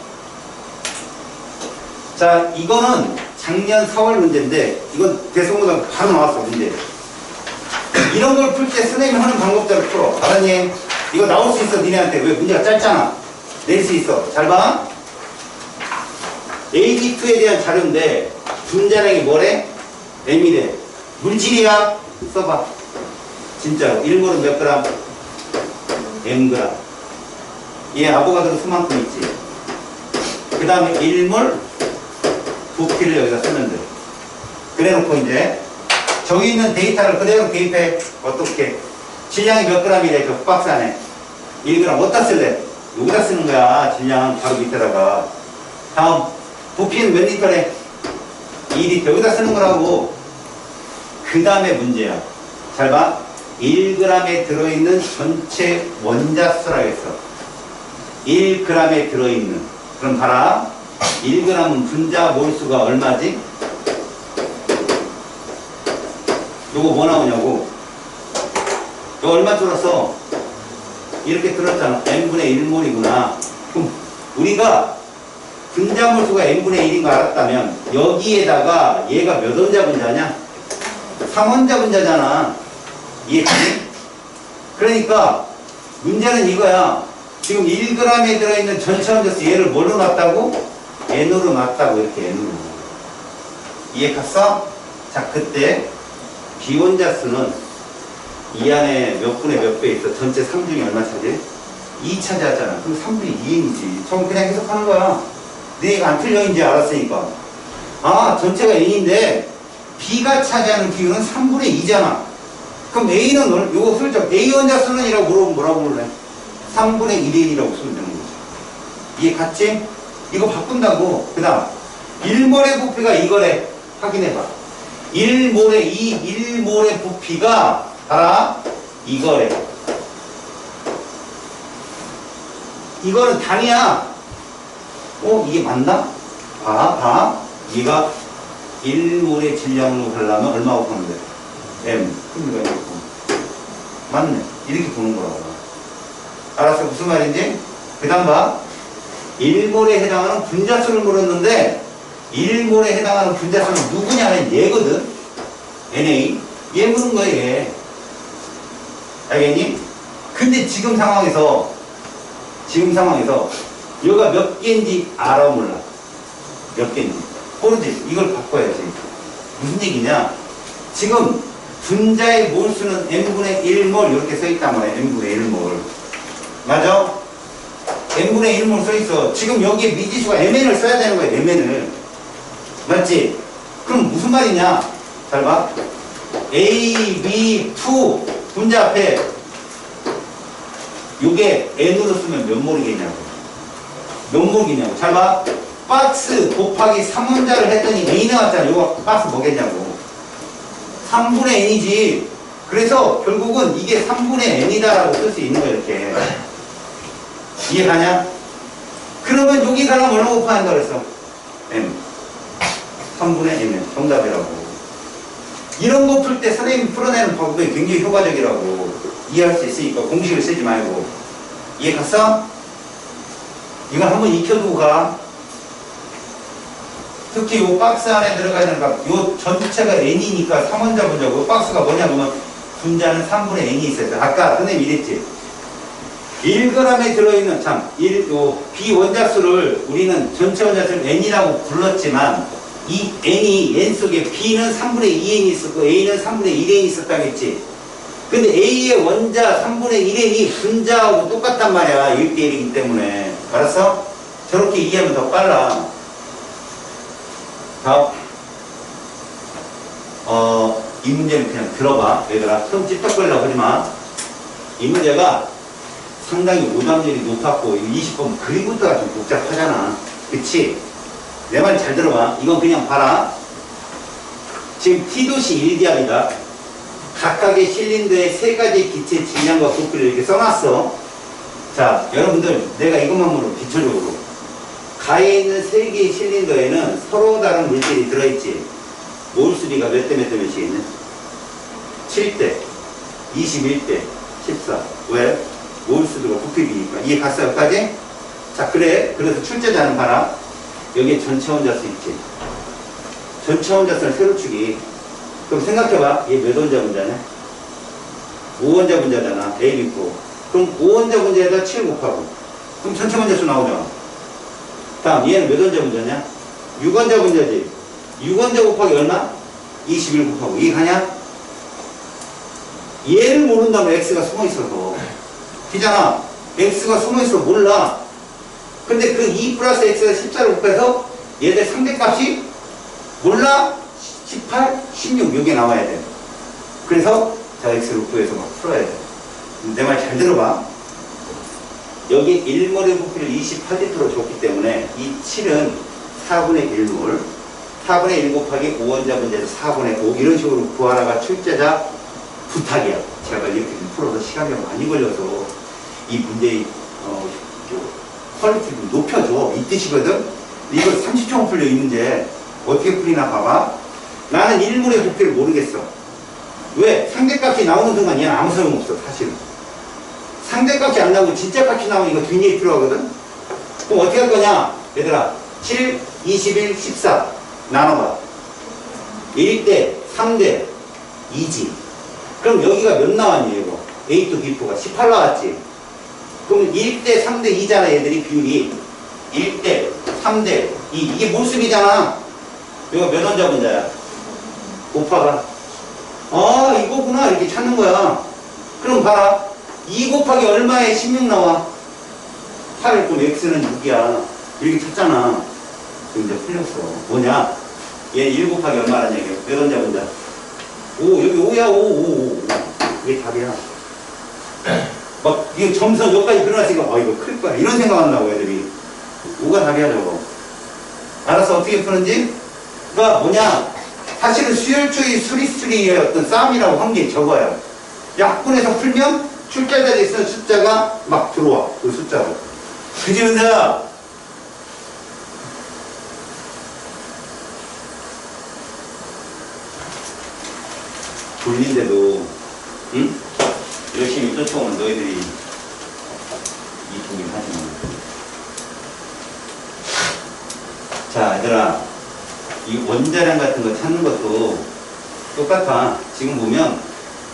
자, 이거는 작년 4월 문제인데, 이건 대성고등학교 바로 나왔어, 문제. 이런 걸 풀 때 선생님이 하는 방법대로 풀어. 알았니? 이거 나올 수 있어, 니네한테. 왜? 문제가 짧잖아. 낼 수 있어. 잘 봐. AB2에 대한 자료인데, 분자량이 뭐래? M이래. 물질이야? 써봐. 진짜로. 1몰은 몇 그램? Mg. 얘 아보가드로 수만큼 있지. 그 다음에 1몰 부피를 여기다 쓰면 돼. 그래 놓고 이제 저기 있는 데이터를 그대로 대입해. 어떻게? 질량이 몇 g이래? 저 박스 안에 1g. 어디다 쓸래? 여기다 쓰는 거야. 질량 바로 밑에다가. 다음 부피는 몇 리터래? 2리터. 여기다 쓰는 거라고. 그 다음에 문제야. 잘 봐. 1g에 들어있는 전체 원자수라 했어. 1g에 들어있는. 그럼 봐라. 1g은 분자 몰수가 얼마지? 요거 뭐 나오냐고. 이거 얼마 줄었어? 이렇게 들었잖아. n분의 1몰이구나. 그럼 우리가 분자 몰수가 n분의 1인 거 알았다면 여기에다가 얘가 몇 원자 분자냐? 3원자 분자잖아. 이해했지? 그러니까 문제는 이거야. 지금 1g에 들어있는 전체 원자수 얘를 뭘로 놨다고? N으로 놨다고. 이렇게 N으로. 이해했어? 자, 그때 비원자수는 이 안에 몇 분의 몇 배 있어? 전체 3중에 얼마 차지? 2 차지하잖아. 그럼 3분의 2N이지. 전 그냥 해석하는 거야. 내가 안 틀려 이제 알았으니까. 아, 전체가 N인데 B가 차지하는 비율은 3분의 2잖아. 그럼 A는 요거 슬쩍 A 원자수는 이라고 물어보면 뭐라고 부를래? 3분의 1N이라고 쓰면 되는 거지. 이해 갔지? 이거 바꾼다고. 그 다음 1몰의 부피가 이거래. 확인해봐. 1몰의 부피가 알아? 이거래. 이거는 당이야. 이게 맞나? 봐. 얘가 1몰의 질량으로 하려면 얼마 곱하면 돼? M. 그럼 이거 이렇게 맞네. 이렇게 보는 거라고. 알았어? 무슨 말인지? 그 다음 봐. 1몰에 해당하는 분자수를 물었는데 1몰에 해당하는 분자수는 누구냐는 얘거든. NA. 얘 물은 거야 얘. 알겠니? 근데 지금 상황에서 얘가 몇 개인지 알아 몰라? 몇 개인지 모르지. 이걸 바꿔야지. 무슨 얘기냐? 지금 분자의 몰수는 n분의 1몰 이렇게 써있단 말이야. n분의 1몰 맞아? n분의 1몰 써있어. 지금 여기에 미지수가 mn을 써야 되는 거야. mn을 맞지? 그럼 무슨 말이냐? 잘 봐. A, B, 2 분자 앞에 요게 n으로 쓰면 몇 몰이겠냐고. 몇 몰이겠냐고. 잘 봐. 박스 곱하기 3원자를 했더니 n이 나왔잖아. 요거 박스 뭐겠냐고. 3분의 n이지. 그래서 결국은 이게 3분의 n이다라고 쓸 수 있는 거야. 이렇게. 이해가냐? 그러면 여기 가면 얼마 곱하는가 그랬어? m. 3분의 n. 정답이라고. 이런 거 풀 때 선생님이 풀어내는 방법이 굉장히 효과적이라고. 이해할 수 있으니까 공식을 쓰지 말고. 이해 갔어? 이건 한번 익혀두고 가. 특히 요 박스 안에 들어가 있는 요 전체가 n이니까 3원자 분자고 박스가 뭐냐 그러면 분자는 3분의 n이 있어요. 아까 선생님이 이랬지. 1g에 들어있는 요 비원자수를 우리는 전체 원자수를 n이라고 불렀지만 이 n이 n 속에 b는 3분의 2n이 있었고 a는 3분의 1n이 있었다고 했지. 근데 A의 원자 3분의 1n이 분자하고 똑같단 말이야. 1대1이기 때문에. 알았어? 저렇게 이해하면 더 빨라. 다음. 이 문제는 그냥 들어봐. 얘들아. 손 찝쩍거리려고 하지 마. 이 문제가 상당히 오답률이 높았고, 20번 그림부터가 좀 복잡하잖아. 그치? 내 말 잘 들어봐. 이건 그냥 봐라. 지금 T도시 1기압이다. 각각의 실린더의 세 가지 기체 질량과 부피를 이렇게 써놨어. 자, 여러분들, 내가 이것만 물어, 기초적으로. 가에 있는 세 개의 실린더에는 서로 다른 물질이 들어있지. 몰수비가 몇 대 몇 대 몇이겠냐? 7대, 21대, 14. 왜? 몰수비가 부피비니까. 이해 갔어, 여기까지? 자, 그래. 그래서 출제자는 봐라. 여기에 전체 원자수 있지. 전체 원자수는 세로축이. 그럼 생각해봐. 얘 몇 원자 분자냐? 5원자 분자잖아. A, B, 4. 그럼 5원자 분자에다 7 곱하고. 그럼 전체 원자수 나오잖아. 다음, 얘는 몇 원자 분자냐? 6원자 분자지. 6원자 곱하기 얼마? 21 곱하고. 이게 가냐? 얘를 모른다면 X가 숨어있어서. 그잖아. X가 숨어있어서 몰라. 근데 그 2 플러스 X가 14를 곱해서 얘들 상대값이 몰라? 18, 16 여기에 나와야 돼. 그래서 자 X를 구해서 막 풀어야 돼. 내 말 잘 들어봐. 여기 1몰의 부피를 28리터로 줬기 때문에 이 7은 4분의 1몰 4분의 1 곱하기 5원자 분자에서 4분의 5 이런 식으로 구하라가 출제자 부탁이야. 제가 이렇게 풀어서 시간이 많이 걸려서 이 문제의 퀄리티를 높여줘. 이 뜻이거든. 이거 30초만 풀려 이 문제. 어떻게 풀리나 봐봐. 나는 1몰의 부피를 모르겠어. 왜? 상대값이 나오는 순간 얘는 아무 소용없어. 사실은. 상대값이 안 나오고 진짜 값이 나오면 이거 뒷얘기 필요하거든. 그럼 어떻게 할 거냐? 얘들아 7, 21, 14 나눠봐. 1대, 3대, 2지. 그럼 여기가 몇 나왔니, 이거? A to B4가 18 나왔지? 그럼 1대 3대 2잖아, 얘들이 비율이. 1대 3대 2. 이게 몰수비잖아. 이거 몇 원자 분자야? 곱하가. 아, 이거구나. 이렇게 찾는 거야. 그럼 봐라. 2 곱하기 얼마에 16 나와? 8. 그럼 x는 6이야. 이렇게 찾잖아. 그럼 이제 풀렸어. 뭐냐? 얘 1 곱하기 얼마라는 얘기야? 몇 원자 분자? 5. 여기 5야. 5. 이게 답이야. 막, 이거 점선 여기까지 들어놨으니까, 이거 클 거야. 이런 생각 안 나고, 애들이. 5가 답이야, 저거. 알았어, 어떻게 푸는지? 그니까 뭐냐? 사실은 수열주의 수리수리의 어떤 싸움이라고 한 게 저거야. 약분해서 풀면 출제자에 있는 숫자가 막 들어와. 그 숫자로. 그지, 은사야? 돌린데도, 응? 열심히 쫓아오는 너희들이 이쁘긴 하지만. 자, 얘들아. 이 원자량 같은 거 찾는 것도 똑같아. 지금 보면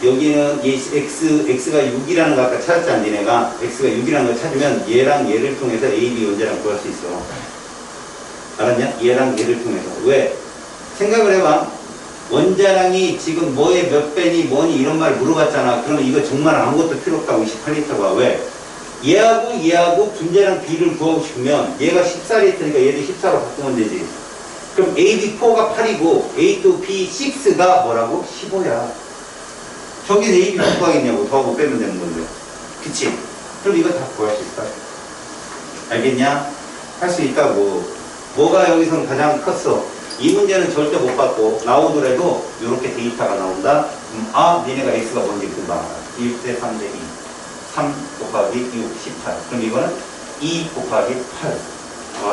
여기는 x가 6이라는 거 아까 찾았잖아, 니네가. x가 6이라는 거 찾으면 얘랑 얘를 통해서 a, b 원자량 구할 수 있어. 알았냐? 얘랑 얘를 통해서. 왜? 생각을 해봐. 원자량이 지금 뭐의 몇 배니 뭐니 이런 말 물어봤잖아. 그러면 이거 정말 아무것도 필요 없다고 28리터가. 왜? 얘하고 분자량 B를 구하고 싶으면 얘가 14리터니까 얘도 14로 바꾸면 되지. 그럼 AB4가 8이고 A to B6가 뭐라고? 15야. 저기서 AB 못 구하겠냐고. 더하고 빼면 되는 건데. 그치? 그럼 이거 다 구할 수 있다. 알겠냐? 할 수 있다고. 뭐가 여기서는 가장 컸어? 이 문제는 절대 못 받고 나오더라도 이렇게 데이터가 나온다. 니네가 x가 뭔지 금방 알아. 1대 3대 2. 3 곱하기 6, 18. 그럼 이거는 2 곱하기 8.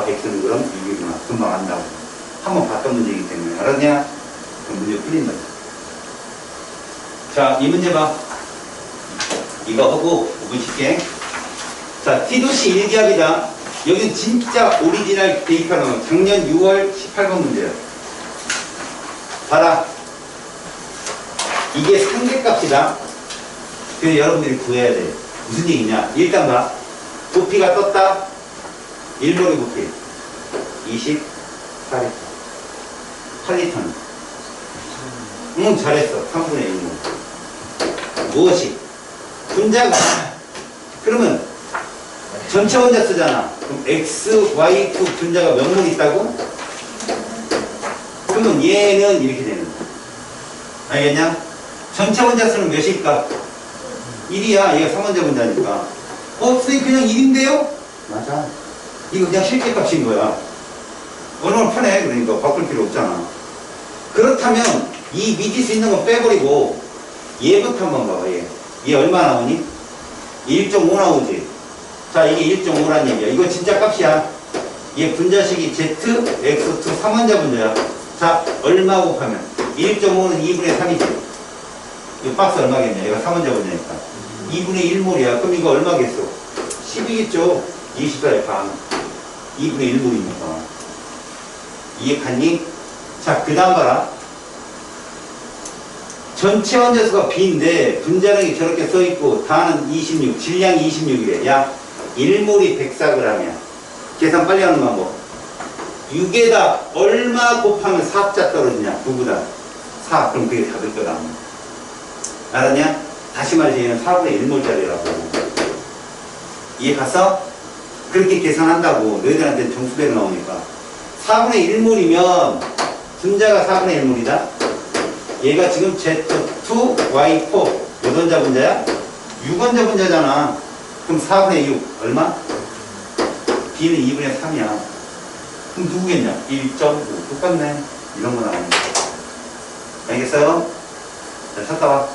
x는 그럼 6이구나. 금방 안다고. 한번 봤던 문제이기 때문에. 알았냐? 그럼 문제 풀린다. 자, 이 문제 봐. 이거 하고 5분 쉴게. 자, T도시 1기압이다. 여기는 진짜 오리지널 데이터 나온 작년 6월 18번 문제야. 봐라. 이게 상대값이다. 그래서 여러분들이 구해야 돼. 무슨 얘기냐? 일단 봐. 부피가 떴다. 1몰의 부피. 24리터. 8리터는. 잘했어. 3분의 1몰. 무엇이? 분자가. 그러면 전체 원자 쓰잖아. 그럼 X, Y, Q 분자가 몇 몰 있다고? 그러면 얘는 이렇게 되는 거야. 알겠냐? 전체 원자 수는 몇일까? 1이야. 얘가 3원자 분자니까. 선생님 그냥 1인데요? 맞아. 이거 그냥 실제값인 거야. 얼마나 편해. 그러니까 바꿀 필요 없잖아. 그렇다면 이 미지수 있는 거 빼버리고 얘부터 한번 봐봐. 얘 얼마 나오니? 1.5 나오지. 자, 이게 1.5란 얘기야. 이거 진짜 값이야. 얘 분자식이 Z, X2 3원자 분자야. 자, 얼마 곱하면? 1.5는 2분의 3이지. 이 박스 얼마겠냐? 얘가 3원자 분자니까. 2분의 1몰이야. 그럼 이거 얼마겠어? 10이겠죠? 24의 반. 2분의 1몰이니까. 이해 갔니? 자, 그 다음 봐라. 전체 원자수가 B인데 분자량이 저렇게 써있고 다는 26, 질량이 26이래. 야, 1몰이 104g이야. 계산 빨리 하는 방법. 6에다 얼마 곱하면 4자 떨어지냐? 9보다 4. 그럼 그게 답일 거다. 알았냐? 다시 말해서 얘는 4분의 1몰짜리라고. 이해 갔어? 그렇게 계산한다고. 너희들한테는 점수대로 나오니까. 4분의 1몰이면 분자가 4분의 1몰이다. 얘가 지금 Z2, Y4 몇 원자 분자야? 6원자 분자잖아. 그럼 4분의 6 얼마? B는 2분의 3이야. 그럼 누구겠냐? 1.5 똑같네. 이런 거 나오는 거. 알겠어요? 자, 찾다 와.